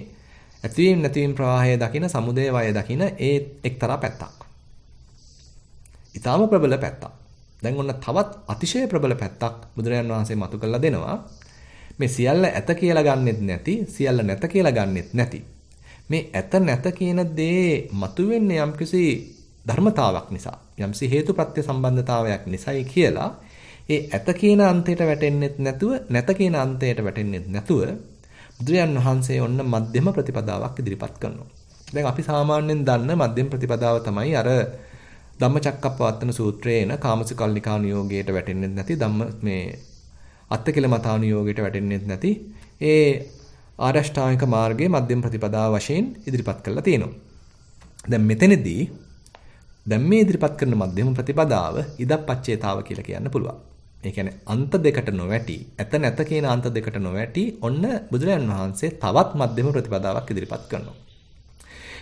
ඇතිවීම නැතිවීම ප්‍රවාහය දකින සමුදය වය දකින ඒ එක්තරා පැත්තක්. ඊටාම ප්‍රබල පැත්තක්. දැන් ඔන්න තවත් අතිශය ප්‍රබල පැත්තක් බුදුරජාණන් වහන්සේ මතු කරලා දෙනවා. මේ සියල්ල ඇත කියලා ගන්නෙත් නැති, සියල්ල නැත කියලා ගන්නෙත් නැති. මේ ඇත නැත කියන දේ මතුවෙන්නේ යම්කිසි ධර්මතාවක් නිසා, යම්සි හේතුප්‍රත්‍ය සම්බන්ධතාවයක් නිසායි කියලා ඒ ඇත කියන අන්තයට වැටෙන්නෙත් නැතුව, නැත කියන අන්තයට වැටෙන්නෙත් නැතුව බුදුරජාණන් වහන්සේ ඔන්න මධ්‍යම ප්‍රතිපදාවක් ඉදිරිපත් කරනවා. දැන් අපි සාමාන්‍යයෙන් දන්න මධ්‍යම ප්‍රතිපදාව තමයි අර ධම්මචක්කප්පවත්තන සූත්‍රයේ එන කාමසුකල්ලිකානුയോഗයට වැටෙන්නේ නැති මේ අත්තකිලමතානුയോഗයට වැටෙන්නේ නැති ඒ ආරෂ්ඨාංගික මාර්ගයේ මධ්‍යම ප්‍රතිපදාව වශයෙන් ඉදිරිපත් කරලා තියෙනවා. දැන් මෙතනදී මේ ඉදිරිපත් කරන මධ්‍යම ප්‍රතිපදාව ඉදප්පච්චේතාව කියලා කියන්න පුළුවන්. ඒ කියන්නේ අන්ත දෙකට නොවැටි, ඇත නැත කියන අන්ත දෙකට නොවැටි ඔන්න බුදුරජාණන් වහන්සේ තවත් මධ්‍යම ප්‍රතිපදාවක් ඉදිරිපත් කරනවා.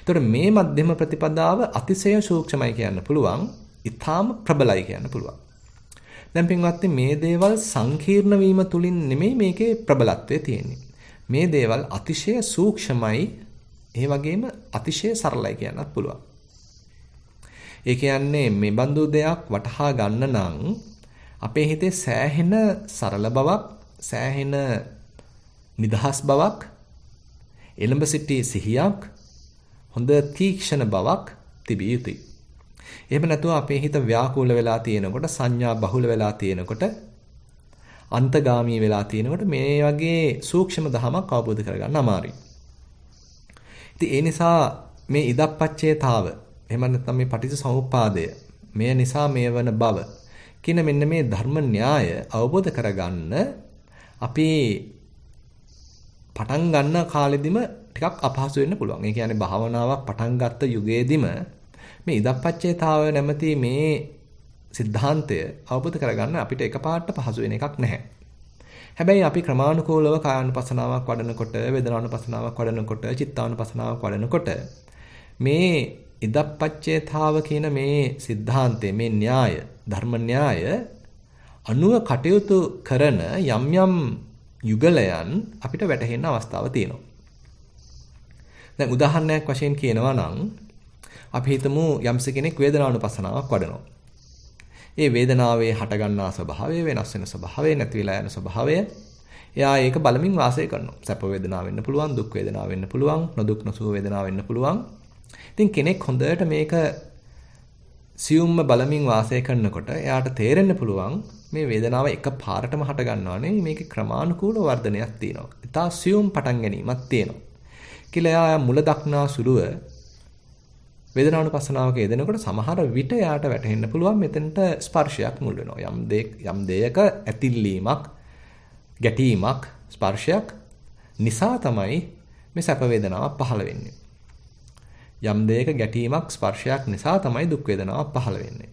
එතකොට මේ මධ්‍යම ප්‍රතිපදාව අතිශය සූක්ෂමයි කියන්න පුළුවන්, ඊටාම ප්‍රබලයි කියන්න පුළුවන්. දැන් පින්වත්නි මේ දේවල් සංකීර්ණ වීම තුලින් නෙමෙයි මේකේ ප්‍රබලත්වය තියෙන්නේ. මේ දේවල් අතිශය සූක්ෂමයි, ඒ වගේම අතිශය සරලයි කියන්නත් පුළුවන්. ඒ කියන්නේ මේ බඳු දෙයක් වටහා ගන්න නම් අපේ හිතේ සෑහෙන සරල බවක්, සෑහෙන නිදහස් බවක්, එළඹ සිටි සිහියක්, හොඳ තීක්ෂණ බවක් තිබිය යුතුයි. එහෙම නැතුව අපේ හිත ව්‍යාකූල වෙලා තියෙනකොට, සංඥා බහුල වෙලා තියෙනකොට, අන්තගාමී වෙලා තියෙනකොට මේ වගේ සූක්ෂම දහමක් අවබෝධ කරගන්න අමාරුයි. ඉතින් ඒ නිසා මේ ඉදප්පච්චේතාව, එහෙම නැත්නම් මේ පටිච්චසමුප්පාදය, මේ නිසා මේ වන බව කියන මෙන්න මේ ධර්ම න්‍යාය අවබෝධ කරගන්න අපි පටන් ගන්න කාලෙදිම ටිකක් අපහසු වෙන්න පුළුවන්. ඒ කියන්නේ භාවනාවක් පටන් ගත්ත යුගයේදීම මේ ඉදප්පච්චේතාවය නැමැති මේ સિદ્ધාන්තය අවබෝධ කරගන්න අපිට එකපාරට පහසු වෙන එකක් නැහැ. හැබැයි අපි ක්‍රමානුකූලව කායානුපසනාවක් වඩනකොට, වේදනානුපසනාවක් වඩනකොට, චිත්තානුපසනාවක් වඩනකොට මේ ඉදප්පච්චේතාව කියන මේ સિદ્ધාන්තය, මේ න්‍යාය, ධර්ම න්‍යාය අනුව කටයුතු කරන යම් යම් යුගලයන් අපිට වැටහෙන්න අවස්ථාවක් තියෙනවා. දැන් උදාහරණයක් වශයෙන් කියනවා නම් අපි හිතමු යම්ස කෙනෙක් වේදනානුපසනාවක් වඩනවා. ඒ වේදනාවේ හටගන්නා ස්වභාවය, වෙනස් වෙන ස්වභාවය, නැති වෙලා යන ස්වභාවය එයා ඒක බලමින් වාසය කරනවා. සැප වේදනාව වෙන්න පුළුවන්, දුක් වේදනාව වෙන්න පුළුවන්, නොදුක් නොසුව වේදනාව වෙන්න පුළුවන්. ඉතින් කෙනෙක් හොඳට මේක සියුම්ම බලමින් වාසය කරනකොට එයාට තේරෙන්න පුළුවන් මේ වේදනාව එකපාරටම හට ගන්නවා නෙවෙයි, මේකේ ක්‍රමානුකූල වර්ධනයක් තියෙනවා. ඉතා සියුම් පටන් ගැනීමක් තියෙනවා. කියලා එයා මුල දක්නා සුළුව වේදනානුපස්සනාවක යෙදෙනකොට සමහර විට එයාට වැටහෙන්න පුළුවන් මෙතනට ස්පර්ශයක් මුල් වෙනවා. යම් දෙයක ඇතිල්ලීමක්, ගැටීමක්, ස්පර්ශයක් නිසා තමයි මේ සැප වේදනාවක් පහළ වෙන්නේ. යම් දෙයක ගැටීමක්, ස්පර්ශයක් නිසා තමයි දුක් වේදනාවක් පහළ වෙන්නේ.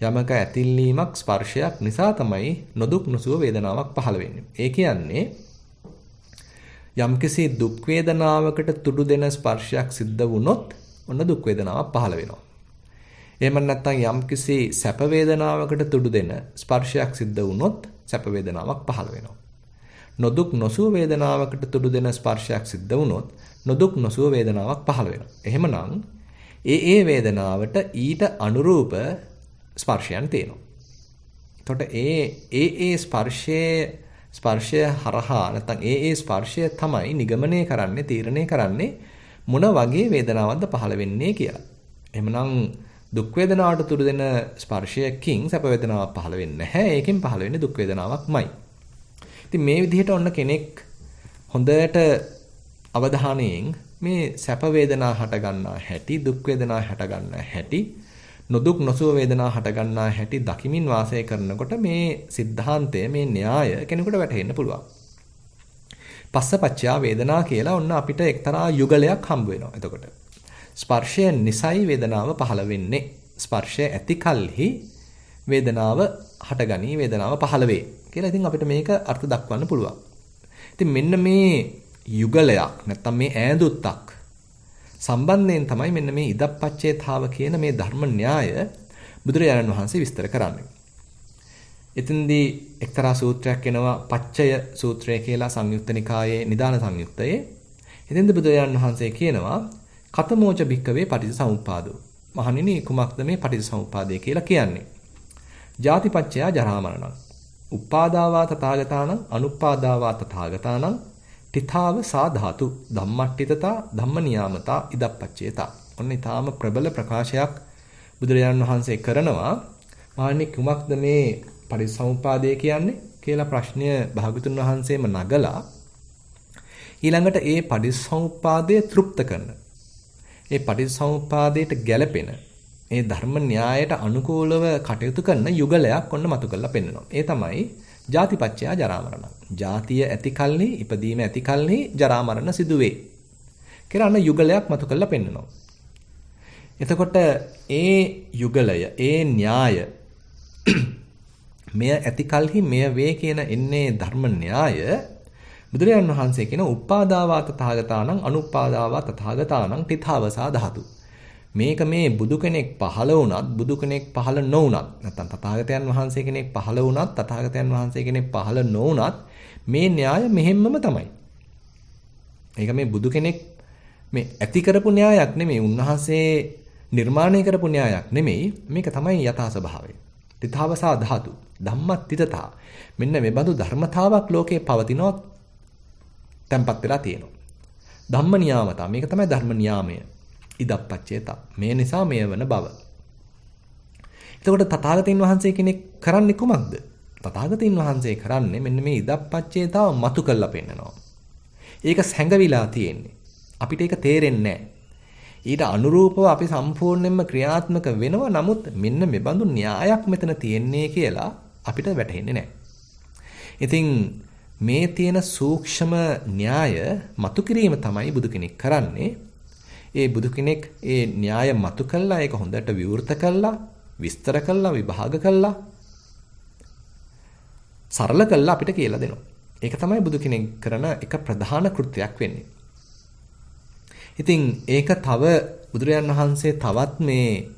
යමක ඇතිල්ලීමක්, ස්පර්ශයක් නිසා තමයි නොදුක් නොසුව වේදනාවක් පහළ වෙන්නේ. ඒ කියන්නේ යම්කිසි දුක් වේදනාවකට තුඩු දෙන ස්පර්ශයක් සිද්ධ වුණොත් ඔන්න දුක් වේදනාවක් පහළ වෙනවා. එහෙම නැත්නම් යම්කිසි සැප වේදනාවකට තුඩු දෙන ස්පර්ශයක් සිද්ධ වුණොත් සැප වේදනාවක් පහළ වෙනවා. නොදුක් නොසුව වේදනාවකට තුඩු දෙන ස්පර්ශයක් සිද්ධ වුණොත් නොදුක් නොසුව වේදනාවක් පහළ වෙනවා. එහෙමනම් ඒ වේදනාවට ඊට අනුරූප ස්පර්ශයන් තියෙනවා. එතකොට ඒ ස්පර්ශය හරහා නැත්නම් ඒ ස්පර්ශය තමයි නිගමනය කරන්නේ, තීරණය කරන්නේ මොන වගේ වේදනාවක්ද පහළ වෙන්නේ කියලා. එහෙමනම් දුක් වේදනාවට තුඩු දෙන ස්පර්ශයකින් සැප වේදනාවක් පහළ වෙන්නේ නැහැ. ඒකෙන් පහළ වෙන්නේ දුක් වේදනාවක්මයි. ඉතින් මේ විදිහට ඔන්න කෙනෙක් හොඳට අවධානයෙන් මේ සැප වේදනා හට ගන්නා හැටි, දුක් වේදනා හට ගන්නා හැටි, නොදුක් නොසුව වේදනා හට ගන්නා හැටි දකිමින් වාසය කරනකොට මේ સિદ્ધාන්තය, මේ න්‍යාය කෙනෙකුට වැටහෙන්න පුළුවන්. පස්සපච්චා වේදනා කියලා ඔන්න අපිට එක්තරා යුගලයක් හම්බ වෙනවා. එතකොට ස්පර්ශය නිසයි වේදනාව පහළ වෙන්නේ. ස්පර්ශය ඇති කල්හි වේදනාව හටගනී, වේදනාව පහළ වේ කියලා ඉතින් අපිට මේක අර්ථ දක්වන්න පුළුවන්. ඉතින් මෙන්න මේ යුගලයක් නැත්තම් මේ ඈඳුත්තක් සම්බන්ධයෙන් තමයි මෙන්න මේ ඉදප්පච්චේතාව කියන මේ ධර්ම න්‍යාය බුදුරජාණන් වහන්සේ විස්තර කරන්නේ. එතෙන්දී එක්තරා සූත්‍රයක් එනවා පච්චය සූත්‍රය කියලා සංයුත්ත නිකායේ නිදාන සංයුත්තයේ. එතෙන්ද බුදුරජාණන් වහන්සේ කියනවා කතමෝච භික්කවේ පටිච්චසමුප්පාදෝ. මහණෙනි කුමක්ද මේ පටිච්චසමුප්පාදය කියලා කියන්නේ? ජාතිපච්චය ජරා මරණං. උප්පාදාවා තථාගතානං අනුප්පාදාවා තථාගතානං තිතාව සාධාතු ධම්මට්ඨිතතා ධම්මනියාමතා ඉදප්පච්චේතා. ඔන්න ඊටාම ප්‍රබල ප්‍රකාශයක් බුදුරජාණන් වහන්සේ කරනවා. මහණෙනි කුමක්ද මේ පටිච්චසමුප්පාදය කියන්නේ කියලා ප්‍රශ්නය භාගතුන් වහන්සේම නගලා ඊළඟට ඒ පටිච්චසමුප්පාදය තෘප්ත කරන, ඒ පටිච්චසමුප්පාදයට ගැළපෙන, ඒ ධර්ම න්‍යායට අනුකූලව කටයුතු කරන යුගලයක් ඔන්න මතු කරලා පෙන්නනවා. ඒ තමයි ජාතිපච්චය ජරා මරණ. ජාතිය ඇති කල්හි, ඉපදීම ඇති කල්හි ජරා මරණ සිදුවේ. කියලා අන්න යුගලයක් මතු කරලා පෙන්නනවා. එතකොට ඒ යුගලය, ඒ න්‍යාය මෙය ඇති කල්හි මෙය වේ කියන එන්නේ ධර්ම න්‍යාය බුදුරජාණන් වහන්සේ කියන උප්පාදාවා තථාගතානං අනුප්පාදාවා තථාගතානං තිතාවසා ධාතු. මේක මේ බුදු කෙනෙක් පහළ වුණත්, බුදු කෙනෙක් පහළ නොවුණත්, නැත්නම් තථාගතයන් වහන්සේ කෙනෙක් පහළ වුණත්, තථාගතයන් වහන්සේ කෙනෙක් පහළ නොවුණත් මේ න්‍යාය මෙහෙම්මම තමයි. ඒක මේ බුදු කෙනෙක් මේ ඇති කරපු න්‍යායක් නෙමෙයි, උන්වහන්සේ නිර්මාණය කරපු න්‍යායක් නෙමෙයි. මේක තමයි යථා ස්වභාවය. තිතාවසා ධාතු ධම්මත්තිතතා. මෙන්න මේ බඳු ධර්මතාවක් ලෝකේ පවතිනවා, තැම්පත් වෙලා තියෙනවා. ධම්ම නියාමතා. මේක තමයි ධර්ම නියාමය. ඉදප්පච්චේතා. මේ නිසා මෙය වන බව. එතකොට තථාගතයන් වහන්සේ කෙනෙක් කරන්නේ කුමක්ද? තථාගතයන් වහන්සේ කරන්නේ මෙන්න මේ ඉදප්පච්චේතාව මතු කරලා පෙන්නනවා. ඒක සැඟවිලා තියෙන්නේ. අපිට ඒක තේරෙන්නේ නැහැ. ඊට අනුරූපව අපි සම්පූර්ණයෙන්ම ක්‍රියාත්මක වෙනවා. නමුත් මෙන්න මේ බඳු න්‍යායක් මෙතන තියෙන්නේ කියලා අපිට වැටහෙන්නේ නැහැ. ඉතින් මේ තියෙන සූක්ෂම න්‍යාය මතු කිරීම තමයි බුදු කෙනෙක් කරන්නේ. ඒ බුදු කෙනෙක් ඒ න්‍යාය මතු කළා, ඒක හොඳට විවෘත කළා, විස්තර කළා, විභාග කළා, සරල කළා අපිට කියලා දෙනවා. ඒක තමයි බුදු කෙනෙක් කරන එක ප්‍රධාන කෘත්‍යයක් වෙන්නේ. ඉතින් ඒක තව බුදුරජාන් වහන්සේ තවත් මේ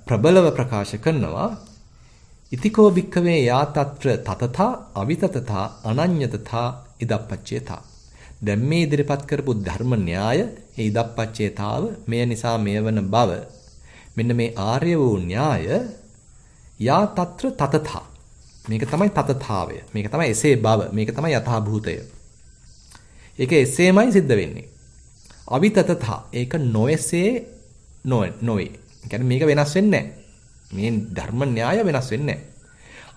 ප්‍රබලව ප්‍රකාශ කරනවා. ඉතිකෝ භික්ඛවේ යා తත්‍ර තතතා අවිතතතා අනඤ්‍යතතා ඉදප්පච්චේතා. දැන් මේ ඉදිරිපත් කරපු ධර්ම න්‍යාය, ඒ ඉදප්පච්චේතාව, මෙය නිසා මෙයවන බව, මෙන්න මේ ආර්ය වූ න්‍යාය යා తත්‍ර තතතා. මේක තමයි තතතාවය. මේක තමයි එසේ බව. මේක තමයි යථා භූතය. ඒක එසේමයි සිද්ධ වෙන්නේ. අවිතතතා. ඒක නොඑසේ නොවේ. කියන්නේ මේක වෙනස් වෙන්නේ නැහැ. මේ ධර්ම න්‍යාය වෙනස් වෙන්නේ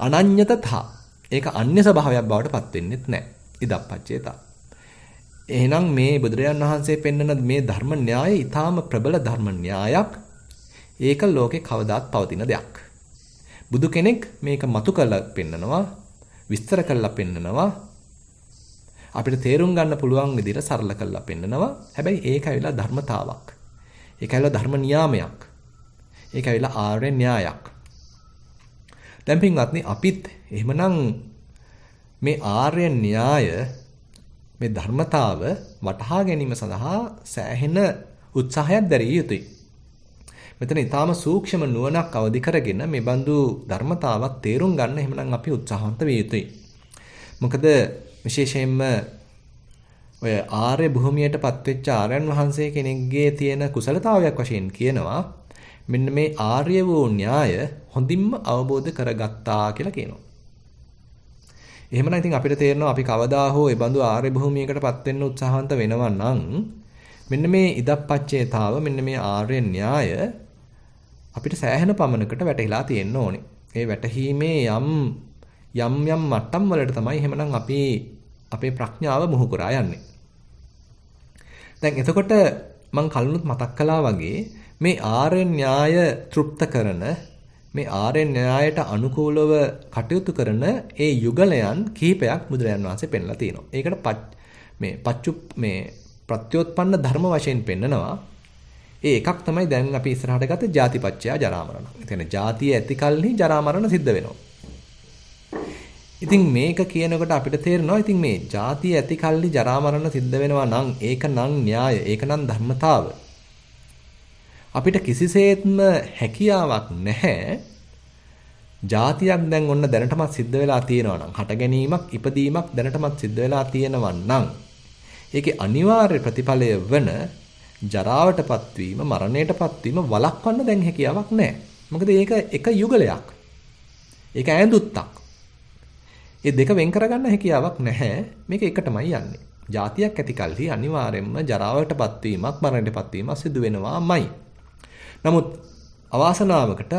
නැහැ. අනඤ්‍යතතා. ඒක අන්‍ය ස්වභාවයක් බවට පත් වෙන්නේත් නැහැ. ඉදප්පච්චේතා. එහෙනම් මේ බුදුරජාන් වහන්සේ පෙන්වන මේ ධර්ම න්‍යාය ඊටාම ප්‍රබල ධර්ම න්‍යායක්. ඒක ලෝකේ කවදාත් පවතින දෙයක්. බුදු කෙනෙක් මේක මතු කරලා පෙන්නනවා, විස්තර කරලා පෙන්නනවා, අපිට තේරුම් ගන්න පුළුවන් විදිහට සරල කරලා පෙන්නනවා. හැබැයි ඒක ඇවිල්ලා ධර්මතාවක්. ඒක ඇවිල්ලා ධර්ම නියාමයක්. ඒක ඇවිල්ලා ආර්ය න්‍යායක්. දැන් පින්වත්නි, අපිත් එහෙමනම් මේ ආර්ය න්‍යාය, මේ ධර්මතාව වටහා ගැනීම සඳහා සෑහෙන උත්සාහයක් දැරිය යුතුයි. මෙතන ඊටාම සූක්ෂම නුවණක් අවදි කරගෙන මේ බඳු ධර්මතාවක් තේරුම් ගන්න එහෙමනම් අපි උත්සාහවන්ත විය යුතුයි. මොකද විශේෂයෙන්ම ඔය ආර්ය භූමියටපත් වෙච්ච ආර්යයන් වහන්සේ කෙනෙක්ගේ තියෙන කුසලතාවයක් වශයෙන් කියනවා මෙන්න මේ ආර්ය වූ න්‍යාය හොඳින්ම අවබෝධ කරගත්තා කියලා කියනවා. එහෙමනම් ඉතින් අපිට තේරෙනවා අපි කවදා හෝ ඒ බඳු ආර්ය භූමියකටපත් වෙන්න උත්සාහවන්ත වෙනවා නම් මෙන්න මේ ඉදප්පච්චේතාව, මෙන්න මේ ආර්ය න්‍යාය අපිට සෑහෙන පමණකට වැටහිලා තියෙන්න ඕනේ. ඒ වැටහීමේ යම් මට්ටම් වලට තමයි එහෙමනම් අපි අපේ ප්‍රඥාව මුහු කරා යන්නේ. දැන් එතකොට මම කලිනුත් මතක් කළා වගේ මේ ආර්ය න්‍යාය තෘප්ත කරන, මේ ආර්ය න්‍යායට අනුකූලව කටයුතු කරන ඒ යුගලයන් කිහිපයක් බුදුරජාන් වහන්සේ පෙන්ලා තියෙනවා. ඒකට මේ ප්‍රත්‍යෝත්පන්න ධර්ම වශයෙන් පෙන්නනවා. ඒ එකක් තමයි දැන් අපි ඉස්සරහට ගත්ත ජාතිපච්චය ජරා මරණ. ඒ කියන්නේ ජාතිය ඇති කල්හි ජරා මරණ සිද්ධ වෙනවා. ඉතින් මේක කියනකොට අපිට තේරෙනවා ඉතින් මේ ජාතිය ඇති කල්හි ජරා මරණ සිද්ධ වෙනවා නම් ඒක නම් න්‍යාය, ඒක නම් ධර්මතාව. අපිට කිසිසේත්ම හැකියාවක් නැහැ. ජාතියක් දැන් ඔන්න දැනටමත් සිද්ධ වෙලා තියෙනවා නම්, හට ගැනීමක්, ඉපදීමක් දැනටමත් සිද්ධ වෙලා තියෙනවා නම් ඒකේ අනිවාර්ය ප්‍රතිඵලය වන ජරාවටපත් වීම, මරණයටපත් වීම වළක්වන්න දැන් හැකියාවක් නැහැ. මොකද ඒක එක යුගලයක්. ඒක ඈඳුත්තක්. මේ දෙක වෙන් කරගන්න හැකියාවක් නැහැ. මේක එකටමයි යන්නේ. ජාතියක් ඇති කල්හි අනිවාර්යයෙන්ම ජරාවටපත් වීමක්, මරණයටපත් වීමක් සිදු වෙනවාමයි. නමුත් අවාසනාවකට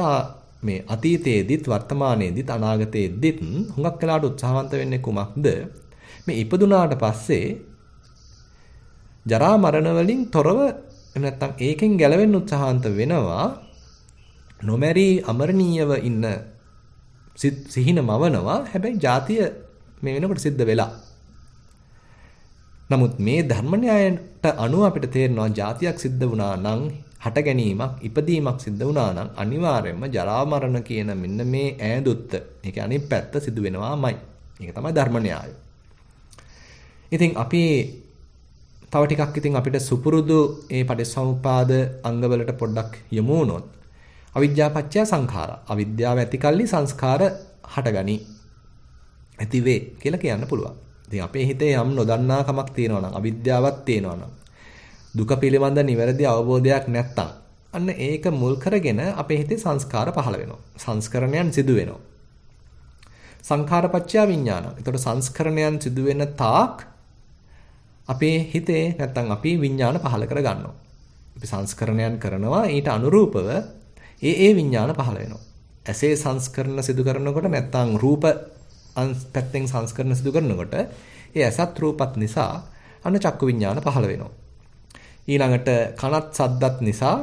මේ අතීතයේදීත්, වර්තමානයේදීත්, අනාගතයේදීත් හුඟක් වෙලාවට උත්සාහවන්ත වෙන්නේ කුමක්ද? මේ ඉපදුනාට පස්සේ ජරා මරණ වලින් තොරව නැත්තම් ඒකෙන් ගැලවෙන්න උත්සාහන්ත වෙනවා. නොමැරි අමරණීයව ඉන්න සිහින මවනවා. හැබැයි ජාතිය මේ වෙනකොට සිද්ධ වෙලා. නමුත් මේ ධර්ම න්‍යායට අනුව අපිට තේරෙනවා ජාතියක් සිද්ධ වුණා නම්, හට ගැනීමක්, ඉපදීමක් සිද්ධ වුණා නම් අනිවාර්යයෙන්ම ජරා මරණ කියන මෙන්න මේ ඈඳුත්ත, ඒක අනිත් පැත්ත සිදු වෙනවාමයි. ඒක තමයි ධර්ම න්‍යාය. ඉතින් අපි තව ටිකක් ඉතින් අපිට සුපුරුදු මේ පටිච්චසමුප්පාද අංගවලට පොඩ්ඩක් යමු වුණොත් අවිද්‍යාපච්චය සංඛාරා. අවිද්‍යාව ඇති කල්ලි සංස්කාර හටගනි. ඇති වේ කියලා කියන්න පුළුවන්. ඉතින් අපේ හිතේ යම් නොදන්නාකමක් තියෙනවා නම්, අවිද්‍යාවක් තියෙනවා නම්, දුක පිළිබඳ නිවැරදි අවබෝධයක් නැත්තම් අන්න ඒක මුල් කරගෙන අපේ හිතේ සංස්කාර පහළ වෙනවා. සංස්කරණයන් සිදු වෙනවා. සංඛාරපච්චය විඥාන. ඒතකොට සංස්කරණයන් සිදු වෙන තාක් අපේ හිතේ නැත්තම් අපි විඥාන පහළ කර ගන්නවා. අපි සංස්කරණයන් කරනවා, ඊට අනුරූපව ඒ විඥාන පහළ වෙනවා. ඇසේ සංස්කරණ සිදු කරනකොට නැත්තම් රූප පැත්තෙන් සංස්කරණ සිදු කරනකොට ඒ ඇසත් රූපත් නිසා අන්න චක්කු විඥාන පහළ වෙනවා. ඊළඟට කනත් සද්දත් නිසා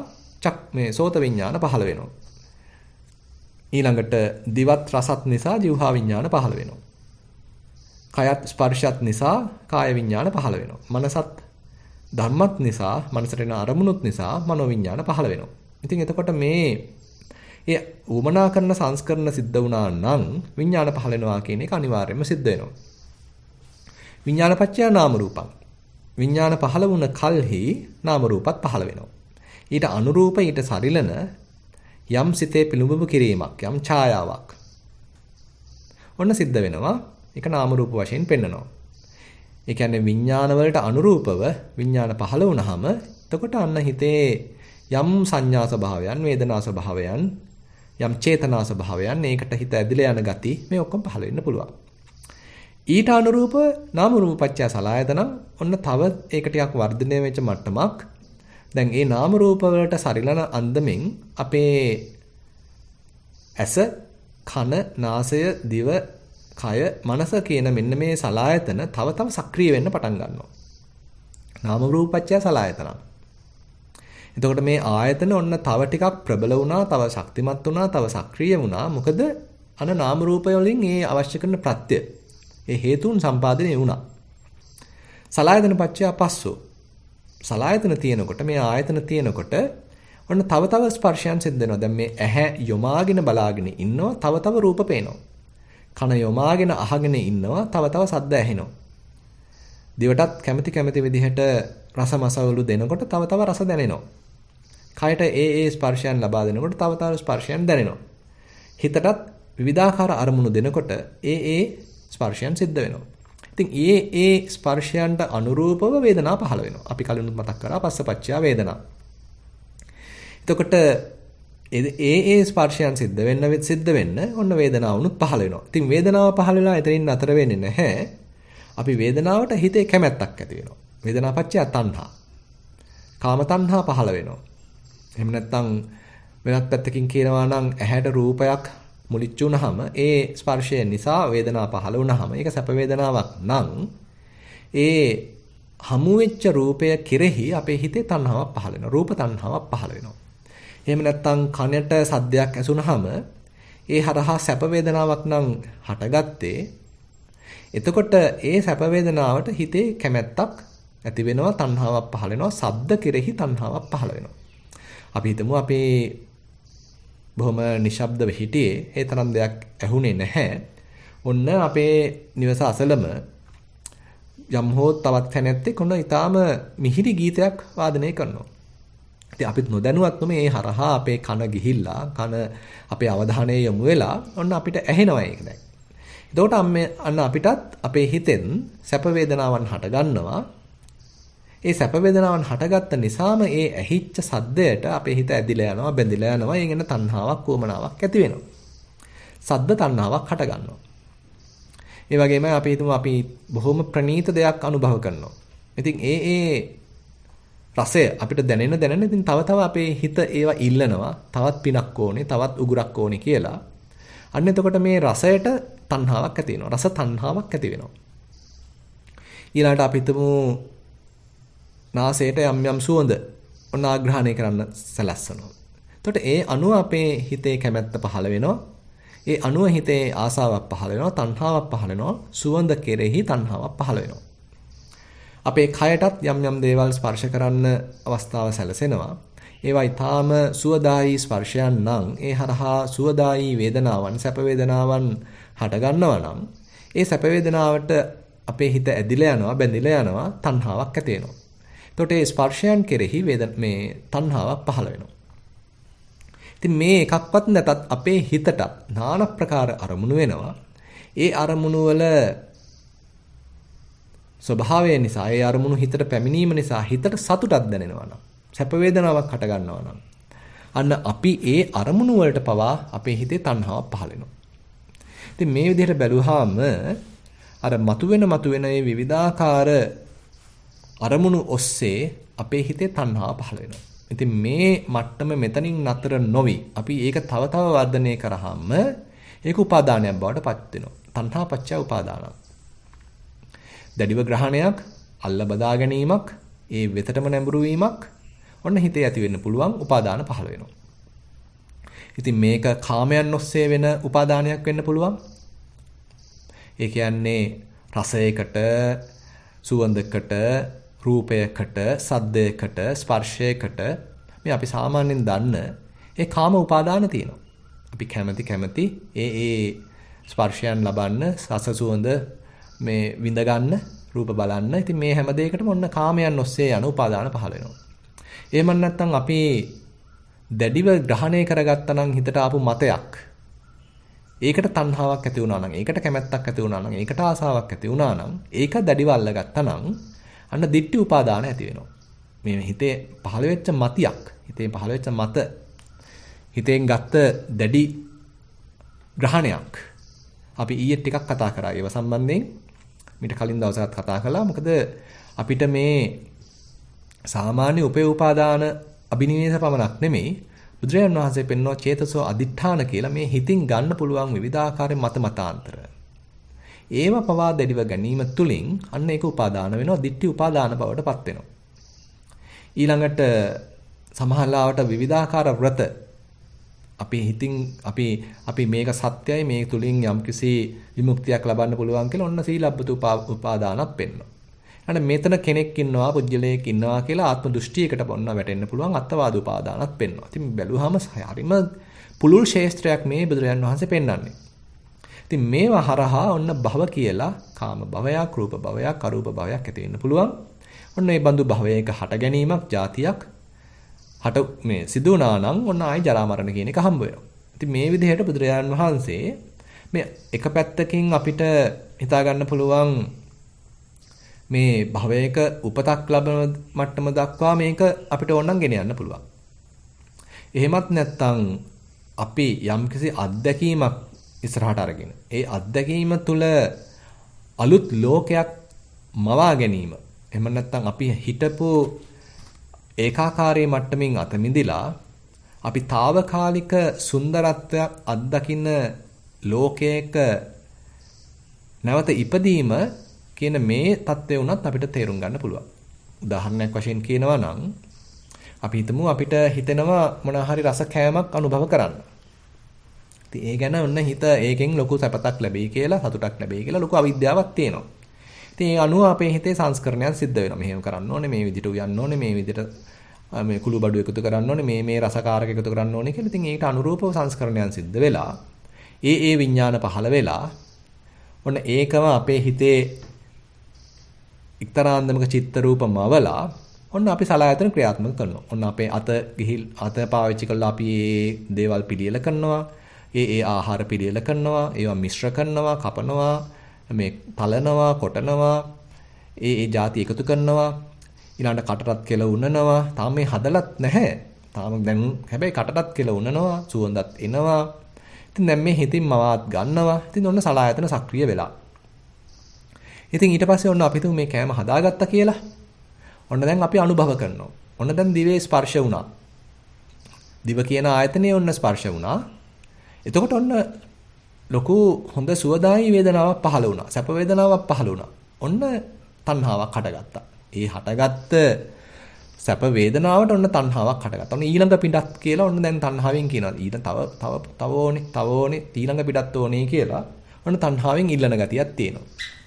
මේ සෝත විඥාන පහළ වෙනවා. ඊළඟට දිවත් රසත් නිසා જીවහා විඥාන පහළ වෙනවා. කයත් ස්පර්ශයත් නිසා කාය විඥාන පහළ වෙනවා. මනසත් ධර්මත් නිසා මනසට එන අරමුණුත් නිසා මනෝ විඥාන පහළ වෙනවා. ඉතින් එතකොට මේ ඒ උමනා කරන සංස්කරණ සිද්ධ වුණා නම් විඥාන පහළ වෙනවා කියන එක අනිවාර්යයෙන්ම සිද්ධ වෙනවා. විඥානපච්චය නාම රූපං. විඥාන පහළ වුණ කල්හි නාම රූපත් පහළ වෙනවා. ඊට අනුරූප ඊට සරිලන යම් සිතේ පිළුඹු කිරීමක් යම් ඡායාවක් ඔන්න සිද්ධ වෙනවා. ඒක නාම රූප වශයෙන් පෙන්නනවා. ඒ කියන්නේ විඥාන වලට අනුරූපව විඥාන පහළ වුණාම එතකොට අන්න හිතේ යම් සංඥා ස්වභාවයන් වේදනා ස්වභාවයන් යම් චේතනා ස්වභාවයන් ඒකට හිත ඇදිලා යන ගති මේ ඔක්කොම පහළ වෙන්න පුළුවන්. ඊට අනුරූප නාම රූපපච්චය සලආයතන ඔන්න තව ඒක ටිකක් වර්ධනය වෙච්ච මට්ටමක්. දැන් ඒ නාම රූප වලට සරිලන අන්දමින් අපේ ඇස කන නාසය දිව කය මනස කියන මෙන්න මේ සලආයතන තව තව සක්‍රිය වෙන්න පටන් ගන්නවා. නාම රූපපච්චය සලආයතන. එතකොට මේ ආයතන ඔන්න තව ටිකක් ප්‍රබල වුණා, තව ශක්තිමත් වුණා, තව සක්‍රිය වුණා. මොකද අන නාම රූප වලින් ඒ අවශ්‍ය කරන ප්‍රත්‍ය ඒ හේතුන් සම්පාදනය වුණා. සලආයතන පච්චය පස්සෝ. සලආයතන තියෙනකොට මේ ආයතන තියෙනකොට ඔන්න තව තව ස්පර්ශයන් සිද්ධ වෙනවා. දැන් මේ ඇහැ යොමාගෙන බලාගෙන ඉන්නවා, තව තව රූප පේනවා. කන යොමාගෙන අහගෙන ඉන්නවා, තව තව ශබ්ද ඇහෙනවා. දිවටත් කැමති කැමති විදිහට රස මසවලු දෙනකොට තව තව රස දැනෙනවා. කයට ඒ ස්පර්ශයන් ලබා දෙනකොට තව තව ස්පර්ශයන් දැනෙනවා. හිතටත් විවිධාකාර අරමුණු දෙනකොට ඒ ස්පර්ශයන් සිද්ධ වෙනවා. ඉතින් ඒ ස්පර්ශයන්ට අනුරූපව වේදනා පහළ වෙනවා. අපි කලිනුත් මතක් කරා පස්සපච්චය වේදනා. එතකොට ඒ ස්පර්ශයන් සිද්ධ වෙන්න ඔන්න වේදනාව උනුත් පහළ වෙනවා. ඉතින් වේදනාව පහළ වෙලා එතනින් නතර වෙන්නේ නැහැ. අපි වේදනාවට හිතේ කැමැත්තක් ඇති වෙනවා. වේදනාපච්චය තණ්හා. කාම තණ්හා පහළ වෙනවා. එහෙම නැත්නම් වෙනත් පැත්තකින් කියනවා නම් ඇහැට රූපයක් මුලිච්ච වුනහම ඒ ස්පර්ශය නිසා වේදනාව පහළ වුනහම ඒක සැප වේදනාවක් නම් ඒ හමු වෙච්ච රූපය කෙරෙහි අපේ හිතේ තණ්හාවක් පහළ වෙනවා. රූප තණ්හාවක් පහළ වෙනවා. එහෙම නැත්නම් කනට සද්දයක් ඇසුනහම ඒ හරහා සැප වේදනාවක් නම් හටගත්තේ. එතකොට ඒ සැප වේදනාවට හිතේ කැමැත්තක් ඇති වෙනවා, තණ්හාවක් පහළ වෙනවා, සද්ද කෙරෙහි තණ්හාවක් පහළ වෙනවා. අපි හිතමු අපේ බොහොම නිශ්ශබ්දව හිටියේ ඒ තරම් දෙයක් ඇහුනේ නැහැ. ඔන්න අපේ නිවස අසලම යම් හෝ තවත් තැනැත්තෙක් ඔන්න ඊටාම මිහිරි ගීතයක් වාදනය කරනවා. ඉතින් අපිත් නොදැනුවත්වම මේ හරහා අපේ කන ගිහිල්ලා කන අපේ අවධානය යොමු වෙලා ඔන්න අපිට ඇහෙනවා ඒක දැන්. එතකොට අන්න අපිටත් අපේ හිතෙන් සැප වේදනාවන් හට ගන්නවා. ඒ සැප වේදනාවන් හටගත්ත නිසාම ඒ ඇහිච්ච සද්දයට අපේ හිත ඇදිලා යනවා, බැඳිලා යනවා. ඒගෙන තණ්හාවක්, උවමනාවක් ඇති වෙනවා. සද්ද තණ්හාවක් හට ගන්නවා. ඒ වගේම අපි හිතමු අපි බොහොම ප්‍රණීත දෙයක් අනුභව කරනවා. ඉතින් ඒ රසය අපිට දැනෙන ඉතින් තව තව අපේ හිත ඒවා ඉල්ලනවා. තවත් පිනක් ඕනේ, තවත් උගුරක් ඕනේ කියලා. අන්න එතකොට මේ රසයට තණ්හාවක් ඇති වෙනවා. රස තණ්හාවක් ඇති වෙනවා. ඊළඟට අපි හිතමු නාසයට යම් සුවඳ ඔන්න ආග්‍රහණය කරන්න සැලැස්සනවා. එතකොට ඒ අනුව අපේ හිතේ කැමැත්ත පහළ වෙනවා. ඒ අනුව හිතේ ආසාවක් පහළ වෙනවා, තණ්හාවක් පහළ වෙනවා, සුවඳ කෙරෙහි තණ්හාවක් පහළ වෙනවා. අපේ කයටත් යම් දේවල් ස්පර්ශ කරන්න අවස්ථාව සැලසෙනවා. ඒවා ඊටාම සුවදායි ස්පර්ශයන් නම් ඒ හරහා සුවදායි වේදනාවන්, සැප වේදනාවන් හට ගන්නවා නම් ඒ සැප වේදනාවට අපේ හිත ඇදිලා යනවා, බැඳිලා යනවා, තණ්හාවක් ඇති වෙනවා. එතකොට ඒ ස්පර්ශයන් කෙරෙහි මේ තණ්හාවක් පහළ වෙනවා. ඉතින් මේ එකක්වත් නැතත් අපේ හිතට নানা ප්‍රකාර අරමුණු වෙනවා. ඒ අරමුණු වල ස්වභාවය නිසා, ඒ අරමුණු හිතට පැමිණීම නිසා හිතට සතුටක් දැනෙනවා නම්, සැප වේදනාවක් හට ගන්නවා නම්, අන්න අපි ඒ අරමුණු වලට පවා අපේ හිතේ තණ්හාවක් පහළ වෙනවා. ඉතින් මේ විදිහට බැලුවාම අර මතුවෙන මේ විවිධාකාර අරමුණු ඔස්සේ අපේ හිතේ තණ්හාව පහළ වෙනවා. ඉතින් මේ මට්ටම මෙතනින් නතර නොවි අපි ඒක තව තව වර්ධනය කරාම ඒක උපාදානයක් බවට පත් වෙනවා. තණ්හා පච්චය උපාදානං. දැඩිව ග්‍රහණයක්, අල්ල බදා ගැනීමක්, ඒ වෙතටම නැඹුරු වීමක් ඔන්න හිතේ ඇති වෙන්න පුළුවන් උපාදාන පහළ වෙනවා. ඉතින් මේක කාමයන් ඔස්සේ වෙන උපාදානයක් වෙන්න පුළුවන්. ඒ කියන්නේ රසයකට, සුවඳකට, රූපයකට, සද්දයකට, ස්පර්ශයකට මේ අපි සාමාන්‍යයෙන් දන්න ඒ කාම උපාදාන තියෙනවා. අපි කැමති ඒ ස්පර්ශයන් ලබන්න, රස සුවඳ මේ විඳ ගන්න, රූප බලන්න. ඉතින් මේ හැම දෙයකටම ඔන්න කාමයන් ඔස්සේ යන උපාදාන පහළ වෙනවා. එහෙම නැත්නම් අපි දැඩිව ග්‍රහණය කරගත්තා නම් හිතට ආපු මතයක්. ඒකට තණ්හාවක් ඇති වුණා නම්, ඒකට කැමැත්තක් ඇති වුණා නම්, ඒකට ආසාවක් ඇති වුණා නම්, ඒක දැඩිව අල්ලගත්තා නම් අන්න දිට්ඨි උපාදාන ඇති වෙනවා. මේ හිතේ පහළ වෙච්ච මතියක්, හිතේ පහළ වෙච්ච මත, හිතෙන් ගත්ත දැඩි ග්‍රහණයක්. අපි ඊයේ ටිකක් කතා කරා ඒව සම්බන්ධයෙන්. මීට කලින් දවසකට කතා කළා. මොකද අපිට මේ සාමාන්‍ය උපාදාන අභිනිවේෂ පමණක් නෙමෙයි බුදුරජාණන් වහන්සේ පෙන්වන චේතසෝ අදිඨාන කියලා මේ හිතින් ගන්න පුළුවන් විවිධාකාර මතාන්තර. ඒව පවා දැඩිව ගැනීම තුලින් අන්න ඒක උපාදාන වෙනවා, දිට්ඨි උපාදාන බවට පත් වෙනවා. ඊළඟට සමහරවිට විවිධාකාර ව්‍රත අපි හිතින් අපි මේක සත්‍යයි, මේ තුලින් යම්කිසි විමුක්තියක් ලබන්න පුළුවන් කියලා ඔන්න සීලබ්බත උපාදානක් පෙන්වනවා. අන්න මෙතන කෙනෙක් ඉන්නවා, පුජ්‍යලයක් ඉන්නවා කියලා ආත්ම දෘෂ්ටියකට පොන්න වැටෙන්න පුළුවන් අත්වාද උපාදානත් පෙන්වනවා. ඉතින් බැලුවාම හරිම පුළුල් ශේස්ත්‍රයක් මේ බුදුරජාන් වහන්සේ පෙන්වන්නේ. ඉතින් මේවා හරහා ඔන්න භව කියලා කාම භවයක්, රූප භවයක්, අරූප භවයක් ඇති වෙන්න පුළුවන්. ඔන්න මේ බඳු භවයක හට ගැනීමක්, જાතියක් මේ සිදු වුණා නම් ඔන්න ආයි ජරා මරණ කියන එක හම්බ වෙනවා. ඉතින් මේ විදිහට බුදුරජාන් වහන්සේ මේ එක පැත්තකින් අපිට හිතා ගන්න පුළුවන් මේ භවයක උපතක් ලබන මට්ටම දක්වා මේක අපිට ඕනනම් ගෙන යන්න පුළුවන්. එහෙමත් නැත්නම් අපි යම්කිසි අත්දැකීමක් ඉස්සරහට අරගෙන ඒ අත්දැකීම තුළ අලුත් ලෝකයක් මවා ගැනීම. එහෙම නැත්නම් අපි හිටපු ඒකාකාරී මට්ටමින් අත මිදිලා අපි తాවකාලික සුන්දරත්වයක් අත්දකින්න ලෝකයක නැවත ඉපදීම කියන මේ தත්ත්වය උනත් අපිට තේරුම් ගන්න පුළුවන්. උදාහරණයක් වශයෙන් කියනවා නම් අපි හිතමු අපිට හිතෙනවා මොන හරි රස කෑමක් අනුභව කරන්න. ඉතින් ඒ ගැන ඔන්න හිත ඒකෙන් ලොකු සැපතක් ලැබෙයි කියලා, සතුටක් ලැබෙයි කියලා ලොකු අවිද්‍යාවක් තියෙනවා. ඉතින් ඒ අනුව අපේ හිතේ සංස්කරණයක් සිද්ධ වෙනවා. මෙහෙම කරන්න ඕනේ, මේ විදිහට උයන්න ඕනේ, මේ විදිහට මේ කුළු බඩු එකතු කරන්න ඕනේ, මේ රසකාරක එකතු කරන්න ඕනේ කියලා. ඉතින් ඒකට අනුරූපව සංස්කරණයක් සිද්ධ වෙලා ඒ විඥාන පහළ වෙලා ඔන්න ඒකම අපේ හිතේ එක්තරාන්දමක චිත්ත රූපමවලා ඔන්න අපි සලආයතන ක්‍රියාත්මක කරනවා. ඔන්න අපේ අත පාවිච්චි කරලා අපි මේ දේවල් පිළියෙල කරනවා. ඒ ආහාර පිළියෙල කරනවා. ඒවා මිශ්‍ර කරනවා, කපනවා, මේ තලනවා, කොටනවා. ඒ ಜಾති එකතු කරනවා. ඊළඟට කටටත් කෙල උනනවා. තාම මේ හදලත් නැහැ. තාම දැන් හැබැයි කටටත් කෙල උනනවා, සුවඳත් එනවා. ඉතින් දැන් මේ හිතින් මවාත් ගන්නවා. ඉතින් ඔන්න සලආයතන සක්‍රිය වෙලා. ඉතින් ඊට පස්සේ ඔන්න අපි තුමු මේ කෑම හදාගත්තා කියලා. ඔන්න දැන් අපි අනුභව කරනවා. ඔන්න දැන් දිවේ ස්පර්ශ වුණා. දිව කියන ආයතනයේ ඔන්න ස්පර්ශ වුණා. එතකොට ඔන්න ලොකු හොඳ සුවදායි වේදනාවක් පහළ වුණා. සැප වේදනාවක් පහළ වුණා. ඔන්න තණ්හාවක් හටගත්තා. ඒ හටගත්ත සැප වේදනාවට ඔන්න තණ්හාවක් හටගත්තා. ඔන්න ඊළඟ පිටත් කියලා ඔන්න දැන් තණ්හාවෙන් කියනවා. ඊට තව ඕනේ ඊළඟ පිටත් ඕනේ කියලා ඔන්න තණ්හාවෙන් ඉල්ලන ගතියක් තියෙනවා.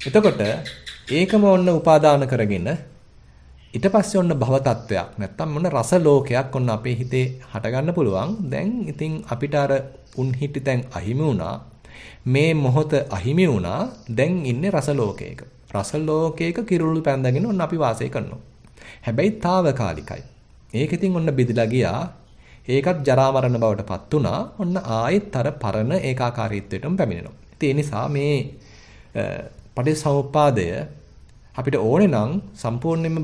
එතකොට ඒකම ඔන්න උපාදාන කරගෙන ඊට පස්සේ ඔන්න භව තත්වයක් නැත්තම් මොන රස ලෝකයක් ඔන්න අපේ හිතේ හට ගන්න පුළුවන්. දැන් ඉතින් අපිට අර උන් හිටි තැන් අහිමි වුණා. මේ මොහොත අහිමි වුණා. දැන් ඉන්නේ රස ලෝකයක. රස ලෝකයක කිරුළු පැන්දගෙන ඔන්න අපි වාසය කරනවා. හැබැයි తాවකාලිකයි. ඒක ඉතින් ඔන්න බෙදලා ගියා. ඒකත් ජරා මරණ බවට පත් වුණා. ඔන්න ආයෙත් අර පරණ ඒකාකාරීත්වයටම පැමිණෙනවා. ඉතින් ඒ නිසා මේ පටිච්චසමුප්පාදය අපිට ඕනේ නම් සම්පූර්ණයෙන්ම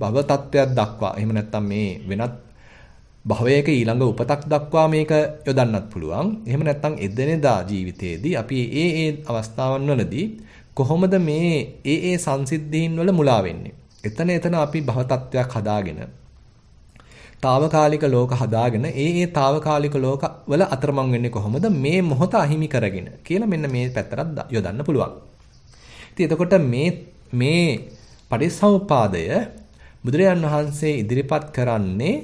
භව තත්වයක් දක්වා එහෙම නැත්නම් මේ වෙනත් භවයක ඊළඟ උපතක් දක්වා මේක යොදන්නත් පුළුවන්. එහෙම නැත්නම් එදිනෙදා ජීවිතයේදී අපි ඒ අවස්ථාවන් වලදී කොහොමද මේ ඒ සංසිද්ධීන් වල මුලා වෙන්නේ? එතන අපි භව තත්වයක් හදාගෙන తాවකාලික ලෝක හදාගෙන ඒ తాවකාලික ලෝක වල අතරමං වෙන්නේ කොහොමද? මේ මොහොත අහිමි කරගෙන කියලා මෙන්න මේ පැත්තට යොදන්න පුළුවන්. ඉතින් එතකොට මේ පටිච්චසමුපාදය බුදුරජාන් වහන්සේ ඉදිරිපත් කරන්නේ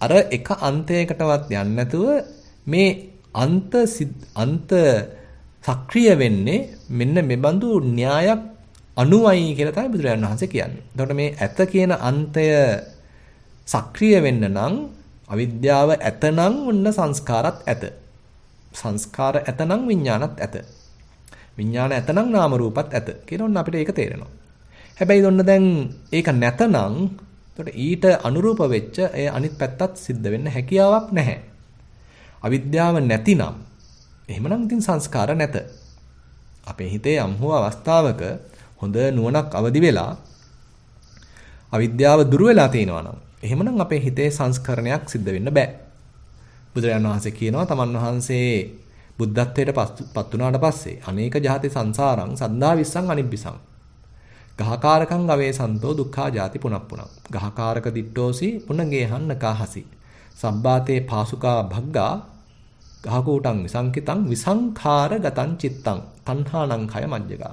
අර එක අන්තයකටවත් යන්නේ නැතුව මේ අන්ත සක්‍රිය වෙන්නේ මෙන්න මෙබඳු න්‍යායක් අනුවයි කියලා තමයි බුදුරජාණන් වහන්සේ කියන්නේ. එතකොට මේ ඇත කියන අන්තය සක්‍රිය වෙන්න නම් අවිද්‍යාව ඇතනම් ඔන්න සංස්කාරත් ඇත. සංස්කාර ඇතනම් විඥානත් ඇත. විඥාන ඇතනම් නාම රූපත් ඇත. කියලා ඔන්න අපිට ඒක තේරෙනවා. හැබැයි ඔන්න දැන් ඒක නැතනම් එතකොට ඊට අනුරූප වෙච්ච ඒ අනිත් පැත්තත් සිද්ධ වෙන්න හැකියාවක් නැහැ. අවිද්‍යාව නැතිනම් එහෙමනම් ඉතින් සංස්කාර නැත. අපේ හිතේ යම් හෝ අවස්ථාවක හොඳ නුවණක් අවදි වෙලා අවිද්‍යාව දුරු වෙලා තියෙනවා නම් එහෙමනම් අපේ හිතේ සංස්කරණයක් සිද්ධ වෙන්න බෑ. බුදුරජාණන් වහන්සේ කියනවා තමන් වහන්සේ බුද්ධත්වයට පත් වුණාට පස්සේ අනේක ජාති සංසාරං සද්දා විස්සං අනිබ්බිසං ගහකාරකං ගවේ සන්තෝ දුක්ඛා ජාති පුනප්පුනං ගහකාරක දිට්ඨෝසි පුනගේහන්නකාහසි සබ්බාතේ පාසුකා භග්ගා ගහකූටං විසංකිතං විසංඛාරගතං චිත්තං තණ්හානං khය මජ්ජගා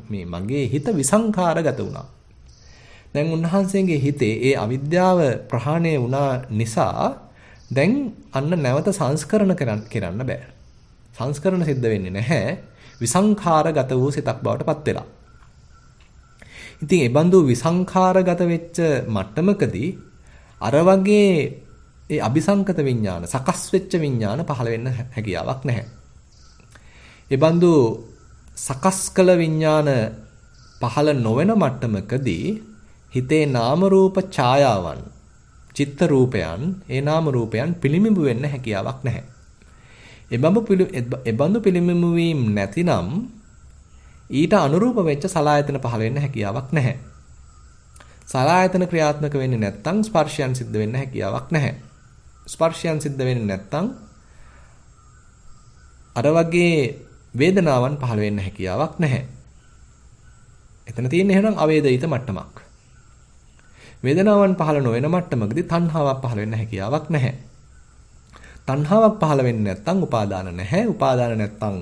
මේ මගේ හිත විසංඛාරගත වුණා. දැන් උන්වහන්සේගේ හිතේ ඒ අවිද්‍යාව ප්‍රහාණය වුණා නිසා දැන් අන්න නැවත සංස්කරණ කරන්න බෑ. සංස්කරණ සිද්ධ වෙන්නේ නැහැ. විසංඛාරගත වූ සිතක් බවට පත් වෙලා. ඉතින් ඒ බඳු විසංඛාරගත වෙච්ච මට්ටමකදී අර වගේ ඒ අபிසංකත විඥාන සකස් වෙච්ච විඥාන පහළ වෙන්න හැකියාවක් නැහැ. ඒ බඳු සකස් කළ විඥාන පහළ නොවන මට්ටමකදී හිතේ නාම රූප ඡායාවන් චිත්ත රූපයන් ඒ නාම රූපයන් පිළිඹු වෙන්න හැකියාවක් නැහැ. ඒ බඳු පිළිඹු වීම නැතිනම් ඊට අනුරූප වෙච්ච සලආයතන පහළ වෙන්න හැකියාවක් නැහැ. සලආයතන ක්‍රියාත්මක වෙන්නේ නැත්නම් ස්පර්ශයන් සිද්ධ වෙන්න හැකියාවක් නැහැ. ස්පර්ශයන් සිද්ධ වෙන්නේ නැත්නම් අර වගේ වේදනාවන් පහළ වෙන්න හැකියාවක් නැහැ. එතන තියෙන්නේ එහෙනම් අවේදිත මට්ටමක්. වේදනාවන් පහළ නොවන මට්ටමකදී තණ්හාවක් පහළ වෙන්න හැකියාවක් නැහැ. තණ්හාවක් පහළ වෙන්නේ නැත්නම් උපාදාන නැහැ. උපාදාන නැත්නම්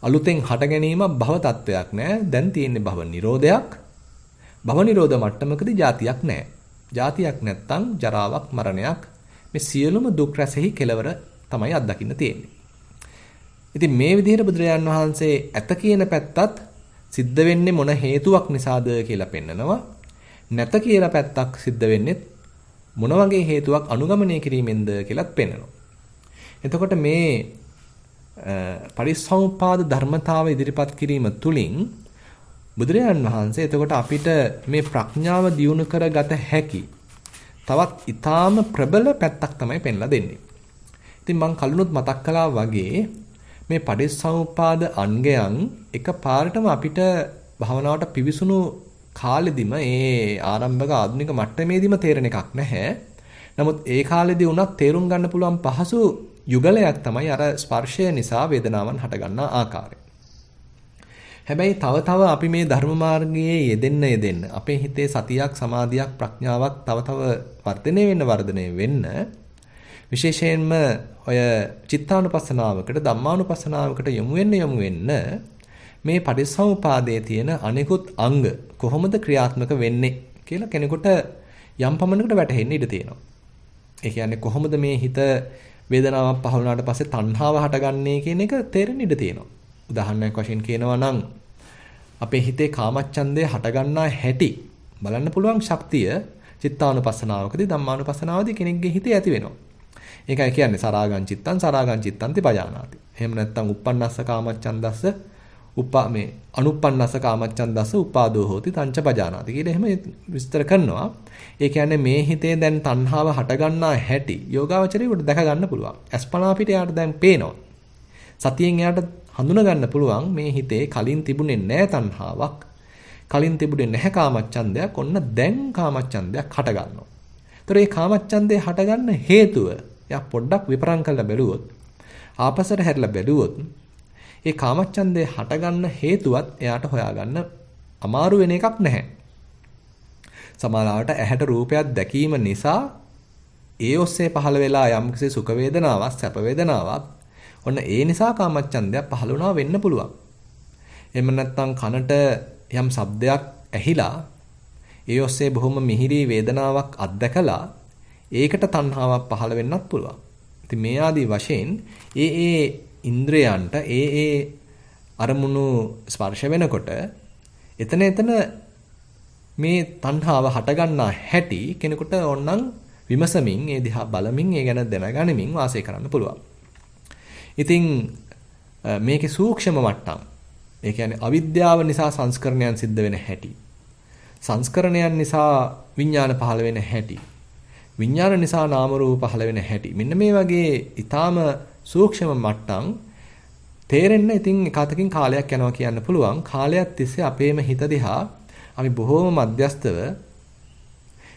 අලුතෙන් හට ගැනීමක් භව තත්වයක් නැහැ. දැන් තියෙන්නේ භව නිරෝධයක්. භව නිරෝධ මට්ටමකදී જાතියක් නැහැ. જાතියක් නැත්නම් ජරාවක් මරණයක් මේ සියලුම දුක් රැසෙහි කෙලවර තමයි අත්දකින්න තියෙන්නේ. ඉතින් මේ විදිහට බුදුරජාන් වහන්සේ ඇත කියන පැත්තත් සිද්ධ වෙන්නේ මොන හේතුවක් නිසාද කියලා පෙන්නනවා. නැත කියලා පැත්තක් සිද්ධ වෙන්නේ මොන වගේ හේතුවක් අනුගමනය කිරීමෙන්ද කියලාත් පෙන්නනවා. එතකොට මේ පරිසම්පාද ධර්මතාව ඉදිරිපත් කිරීම තුළින් බුදුරජාන් වහන්සේ එතකොට අපිට මේ ප්‍රඥාව දියුණු කරගත හැකි තවත් ඊටාම ප්‍රබල පැත්තක් තමයි පෙන්ලා දෙන්නේ. ඉතින් මම කලිනුත් මතක් කළා වගේ මේ පටිච්චසමුප්පාද අංගයන් එකපාරටම අපිට භවනාවට පිවිසුණු කාලෙදිම ඒ ආරම්භක ආධුනික මට්ටමේදීම තේරෙන එකක් නැහැ. නමුත් ඒ කාලෙදී උනත් තේරුම් ගන්න පුළුවන් පහසු යුගලයක් තමයි අර ස්පර්ශය නිසා වේදනාවන් හටගන්නා ආකාරය. හැබැයි තව අපි මේ ධර්ම මාර්ගයේ යෙදෙන්න අපේ හිතේ සතියක් සමාධියක් ප්‍රඥාවක් තව වර්ධනය වෙන්න විශේෂයෙන්ම ඔය චිත්තානුපස්සනාවකට ධම්මානුපස්සනාවකට යොමු වෙන්න මේ පටිච්චසමුපාදයේ තියෙන අනිකුත් අංග කොහොමද ක්‍රියාත්මක වෙන්නේ කියලා කෙනෙකුට යම් පමණකට වැටහෙන්න ඉඩ තියෙනවා. ඒ කියන්නේ කොහොමද මේ හිත වේදනාවක් පහළ වුණාට පස්සේ තණ්හාව හටගන්නේ කියන එක තේරෙන්න ඉඩ තියෙනවා. උදාහරණයක් වශයෙන් කියනවා නම් අපේ හිතේ කාමච්ඡන්දය හටගන්නා හැටි බලන්න පුළුවන් ශක්තිය චිත්තානුපස්සනාවකදී ධම්මානුපස්සනාවදී කෙනෙක්ගේ හිතේ ඇති වෙනවා. ඒකයි කියන්නේ සරාගං චිත්තන්ති පජානාති. එහෙම නැත්නම් uppannassa කාමච්ඡන්දස්ස අනුප්පන්නස්ස කාමච්ඡන්දස්ස උපාදෝ හෝති තංච පජානාති කියලා එහෙම විස්තර කරනවා. ඒ කියන්නේ මේ හිතේ දැන් තණ්හාව හටගන්නා හැටි යෝගාවචරයට දැක ගන්න පුළුවන්. අස්පනා පිට යාට දැන් පේනවා. සතියෙන් යාට හඳුනා ගන්න පුළුවන් මේ හිතේ කලින් තිබුණේ නැහැ තණ්හාවක්. කලින් තිබුණේ නැහැ කාමච්ඡන්දයක්. ඔන්න දැන් කාමච්ඡන්දයක් හට ගන්නවා. ඒතර මේ කාමච්ඡන්දේ හටගන්න හේතුව යා පොඩ්ඩක් විපරම් කරලා බැලුවොත් ආපසට හැරිලා බැලුවොත් ඒ කාමච්ඡන්දේ හටගන්න හේතුවත් එයාට හොයාගන්න අමාරු වෙන එකක් නැහැ. සමහරවිට ඇහැට රූපයක් දැකීම නිසා ඒ ඔස්සේ පහළ වෙලා යම්කිසි සුඛ වේදනාවක් සැප වේදනාවක් ඔන්න ඒ නිසා කාමච්ඡන්දයක් පහළ වුණා වෙන්න පුළුවන්. එහෙම නැත්නම් කනට යම් ශබ්දයක් ඇහිලා ඒ ඔස්සේ බොහොම මිහිරි වේදනාවක් අත්දැකලා ඒකට තණ්හාවක් පහළ වෙන්නත් පුළුවන්. ඉතින් මේ ආදී වශයෙන් ඒ ඉන්ද්‍රයන්ට ඒ අරමුණු ස්පර්ශ වෙනකොට එතන මේ තණ්හාව හටගන්නා හැටි කෙනෙකුට ඕනනම් විමසමින් ඒ දිහා බලමින් ඒ ගැන දැනගැනීමෙන් වාසය කරන්න පුළුවන්. ඉතින් මේකේ සූක්ෂම මට්ටම්. ඒ කියන්නේ අවිද්‍යාව නිසා සංස්කරණයන් සිද්ධ වෙන හැටි. සංස්කරණයන් නිසා විඥාන පහළ වෙන හැටි. විඥාන නිසා නාම රූප පහළ වෙන හැටි. මෙන්න මේ වගේ ඊටාම සූක්ෂම මට්ටම් තේරෙන්න ඉතින් එකතකින් කාලයක් යනවා කියන්න පුළුවන්. කාලයක් තිස්සේ අපේම හිත දිහා අපි බොහෝම මධ්‍යස්තව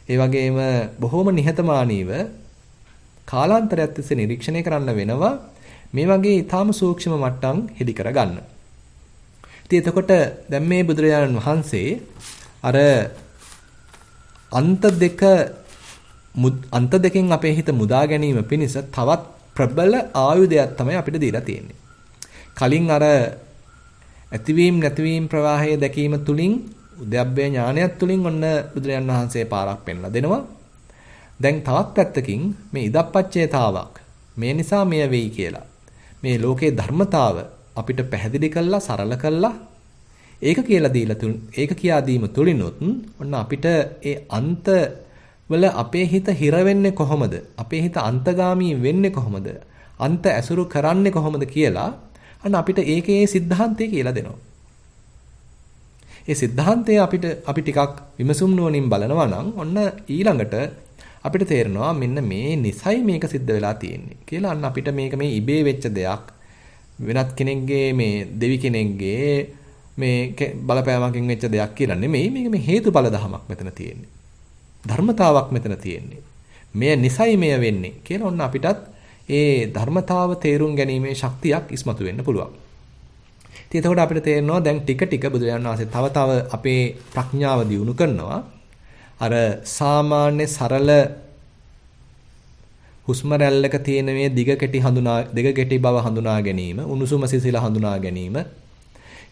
ඒ වගේම බොහෝම නිහතමානීව කාලාන්තරයක් තිස්සේ නිරීක්ෂණය කරන්න වෙනවා මේ වගේ ඊටාම සූක්ෂම මට්ටම් හෙලි කරගන්න. ඉතින් එතකොට දැන් මේ බුදුරජාණන් වහන්සේ අර අන්ත දෙකෙන් අපේ හිත මුදා ගැනීම පිණිස තවත් ප්‍රබල ආයුධයක් තමයි අපිට දීලා තියෙන්නේ. කලින් අර ඇතිවීම නැතිවීම ප්‍රවාහය දැකීම තුලින් උද්‍යප්පේ ඥානයත් තුලින් ඔන්න බුදුරජාණන් වහන්සේ පාරක් පෙන්ලා දෙනවා. දැන් තවත් පැත්තකින් මේ ඉදප්පච්චේතාවක් මේ නිසා මෙය වෙයි කියලා. මේ ලෝකේ ධර්මතාව අපිට පැහැදිලි කළා සරල කළා ඒක කියලා දීලා ඒක කියා දීම තුලිනුත් ඔන්න අපිට ඒ අන්ත වල අපේ හිත හිර වෙන්නේ කොහොමද? අපේ හිත අන්තගාමී වෙන්නේ කොහොමද? අන්ත ඇසුරු කරන්නේ කොහොමද කියලා අන්න අපිට ඒකේ සිද්ධාන්තය කියලා දෙනවා. ඒ සිද්ධාන්තය අපි ටිකක් විමසුම් නුවණින් බලනවා නම් ඔන්න ඊළඟට අපිට තේරෙනවා මෙන්න මේ නිසයි මේක සිද්ධ වෙලා තියෙන්නේ කියලා. අන්න අපිට මේක මේ ඉබේ වෙච්ච දෙයක් වෙනත් කෙනෙක්ගේ මේ දෙවි කෙනෙක්ගේ මේ බලපෑමකින් වෙච්ච දෙයක් කියලා නෙමෙයි. මේක මේ හේතුඵල ධමයක් මෙතන තියෙන්නේ. ධර්මතාවක් මෙතන තියෙන්නේ. මෙය නිසයි මෙය වෙන්නේ කියලා ඔන්න අපිටත් ඒ ධර්මතාව තේරුම් ගැනීමේ ශක්තියක් ඉස්මතු වෙන්න පුළුවන්. ඉතින් එතකොට අපිට තේරෙනවා දැන් ටික ටික බුදුරජාණන් වහන්සේ තව අපේ ප්‍රඥාව දියුණු කරනවා. අර සාමාන්‍ය සරල හුස්ම රැල්ලක තියෙන මේ දිග කෙටි බව හඳුනා ගැනීම, උණුසුම සිසිල හඳුනා ගැනීම,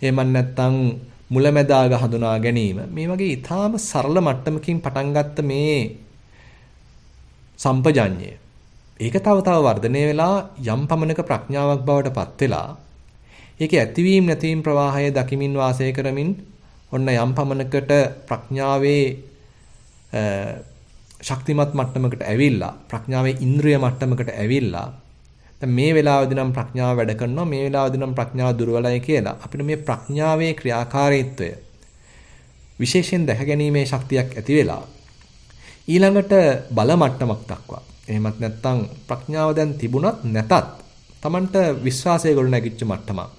එහෙම නැත්නම් මුලැමැදාග හඳුනා ගැනීම මේ වගේ ඊටාම සරල මට්ටමකින් පටන් ගත්ත මේ සම්පජඤ්ඤය ඒක තව වර්ධනය වෙලා යම් පමණක ප්‍රඥාවක් බවට පත් වෙලා ඒකේ ඇතිවීම නැතිවීම ප්‍රවාහය දකිමින් වාසය කරමින් ඔන්න යම් පමණකට ප්‍රඥාවේ ශක්තිමත් මට්ටමකට ඇවිල්ලා ප්‍රඥාවේ ඉන්ද්‍රිය මට්ටමකට ඇවිල්ලා දැන් මේ වෙලාවේදී නම් ප්‍රඥාව වැඩ කරනවා මේ වෙලාවේදී නම් ප්‍රඥාව දුර්වලයි කියලා අපිට මේ ප්‍රඥාවේ ක්‍රියාකාරීත්වය විශේෂයෙන් දැක ගැනීමේ ශක්තියක් ඇති වෙලා ඊළඟට බල මට්ටමක් දක්වා එහෙමත් නැත්නම් ප්‍රඥාව දැන් තිබුණත් නැතත් Tamanට විශ්වාසය ගොඩ නැගිච්ච මට්ටමක්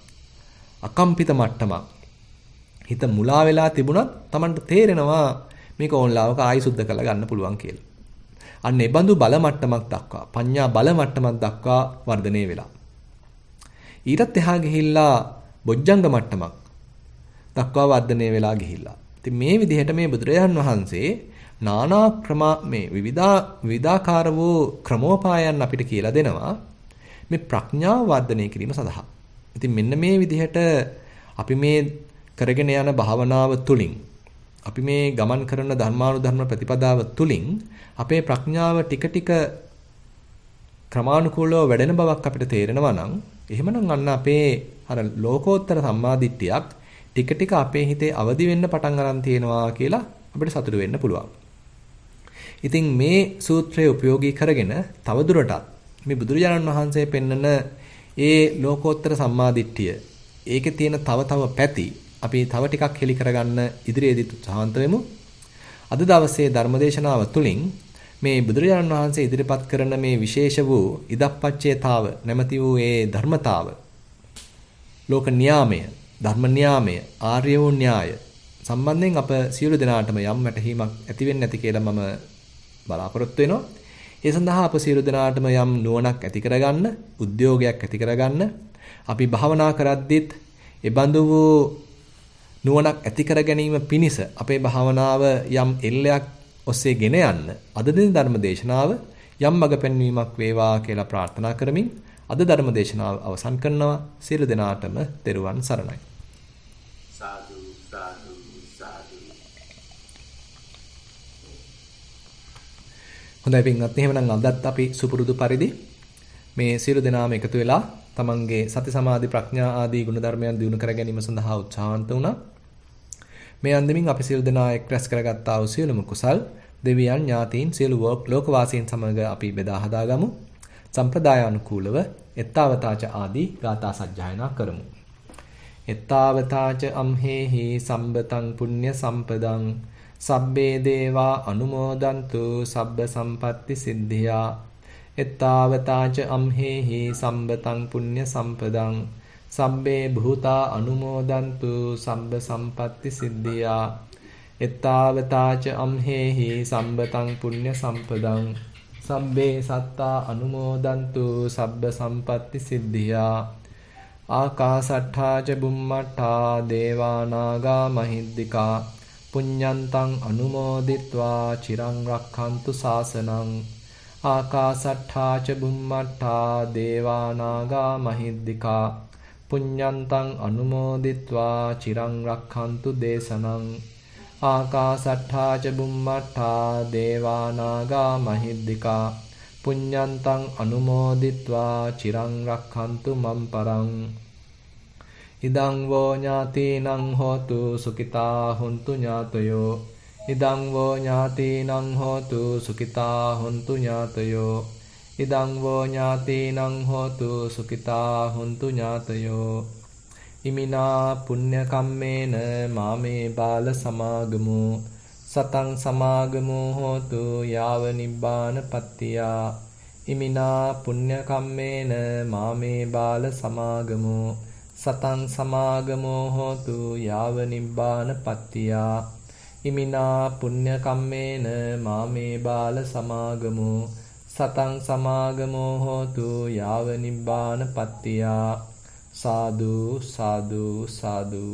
අකම්පිත මට්ටමක් හිත මුලා වෙලා තිබුණත් Tamanට තේරෙනවා මේක ඕන්ලාවක ආයි සුද්ධ කරලා ගන්න පුළුවන් කියලා. අන්න ඒ බඳු බල මට්ටමක් දක්වා පඤ්ඤා බල මට්ටමක් දක්වා වර්ධනය වෙලා. ඊටත් එහා ගිහිල්ලා බොජ්ජංග මට්ටමක් දක්වා වර්ධනය වෙලා ගිහිල්ලා. ඉතින් මේ විදිහට මේ බුදුරජාන් වහන්සේ නානා මේ විවිධාකාර වූ ක්‍රමෝපායන් අපිට කියලා දෙනවා මේ ප්‍රඥාව වර්ධනය කිරීම සඳහා. ඉතින් මෙන්න මේ විදිහට අපි මේ කරගෙන යන භාවනාව තුළින් අපි මේ ගමන් කරන ධර්මානුධර්ම ප්‍රතිපදාව තුළින් අපේ ප්‍රඥාව ටික ටික ක්‍රමානුකූලව වැඩෙන බවක් අපිට තේරෙනවා නම් එහෙමනම් අන්න අපේ අර ලෝකෝත්තර සම්මාදිට්ඨියක් ටික ටික අපේ හිතේ අවදි වෙන්න පටන් ගන්න තියෙනවා කියලා අපිට සතුටු වෙන්න පුළුවන්. ඉතින් මේ සූත්‍රය උපයෝගී කරගෙන තවදුරටත් මේ බුදුරජාණන් වහන්සේ පෙන්නන ඒ ලෝකෝත්තර සම්මාදිට්ඨිය ඒකේ තියෙන තව පැති අපි තව ටිකක් හෙලි කරගන්න ඉදිරියේදී උත්සාහන්ත වෙමු. අද දවසේ ධර්මදේශනාව තුළින් මේ බුදුරජාණන් වහන්සේ ඉදිරිපත් කරන මේ විශේෂ වූ ඉදප්පච්චේතාව නැමැති වූ ඒ ධර්මතාව ලෝක න්‍යාමය, ධර්ම න්‍යාමය, ආර්ය වූ න්‍යාය සම්බන්ධයෙන් අප සියලු දෙනාටම යම් වැටහීමක් ඇති වෙන්නේ නැති කියලා මම බලාපොරොත්තු වෙනවා. ඒ සඳහා අප සියලු දෙනාටම යම් නුවණක් ඇති කරගන්න, උද්‍යෝගයක් ඇති කරගන්න, අපි භාවනා කරද්දිත් ඒ බඳු වූ නුවණක් ඇති කර ගැනීම පිණිස අපේ භාවනාව යම් එල්ලයක් ඔස්සේ ගෙන යන්න අද දින ධර්ම දේශනාව යම් මඟ පෙන්වීමක් වේවා කියලා ප්‍රාර්ථනා කරමින් අද ධර්ම දේශනාව අවසන් කරනවා. සියලු දෙනාටම තෙරුවන් සරණයි. සාදු සාදු සාදු. හොඳයි පින්වත්නි, එහෙනම් අදත් අපි සුපුරුදු පරිදි මේ සියලු දෙනාම එකතු වෙලා තමන්ගේ සති සමාධි ප්‍රඥා ආදී ගුණධර්මයන් දිනු කර ගැනීම සඳහා උත්සාහවන්ත වුණා. මේ අන්දමින් අපි සියලු දෙනා එක් රැස් කරගත්තා වූ සියලුම කුසල් දෙවියන් ඥාතීන් සියලු ලෝකවාසීන් සමග අපි බෙදා හදාගමු. සම්ප්‍රදාය අනුකූලව එත්තාවතාච ආදී ගාථා සජ්ජායනා කරමු. එත්තාවතාච අම්හෙහි සම්බතං පුඤ්ඤ සම්පදං සබ්බේ දේවා අනුමෝදන්තු සබ්බ සම්පatti සිද්ධියා. එත්තාවතාච අම්හෙහි සම්බතං පුඤ්ඤ සම්පදං සබ්බේ භූතා අනුමෝදන්තු සබ්බ සම්පatti සිද්ධියා. එත්තාවතාච අම්හෙහි සම්බතං පුඤ්ඤ සම්පදං සබ්බේ සත්තා අනුමෝදන්තු සබ්බ සම්පatti සිද්ධියා. ආකාසට්ඨා ච බුම්මට්ඨා දේවානාගා මහිද්దికා පුඤ්ඤන්තං අනුමෝදිත්වා චිරං රක්ඛන්තු ශාසනං. ආකාසට්ඨා ච බුම්මට්ඨා දේවානාගා මහිද්దికා පුඤ්ඤන්තං අනුමෝදිත්වා චිරං රක්ඛන්තු දේශනං. ආකාසට්ඨා ච බුම්මට්ඨා දේවානාගා මහිද්దికා පුඤ්ඤන්තං අනුමෝදිත්වා චිරං රක්ඛන්තු මම් පරං. ඉදං වෝ ඥාතිනං හෝතු සුඛිතා හොන්තු ඥාතයෝ. ඉදං වෝ ඥාතිනං හෝතු සුඛිතා හොන්තු ඥාතයෝ. ඉදං වෝ ඥාතිනං හෝතු සුඛිතා හොන්තු ඥාතයෝ. ඉමිනා පුඤ්ඤ කම්මේන මාමේ බාල සමාගමු සතං සමාගමු හෝතු යාව නිබ්බාන පත්තියා. ඉමිනා පුඤ්ඤ කම්මේන මාමේ බාල සමාගමු සතං සමාගමු හෝතු යාව නිබ්බාන පත්තියා. ඉමිනා පුඤ්ඤ කම්මේන මාමේ බාල සමාගමු සතං සමාගමු හෝතු යාව නිබ්බාන පත්තියා. සාදු සාදු සාදු.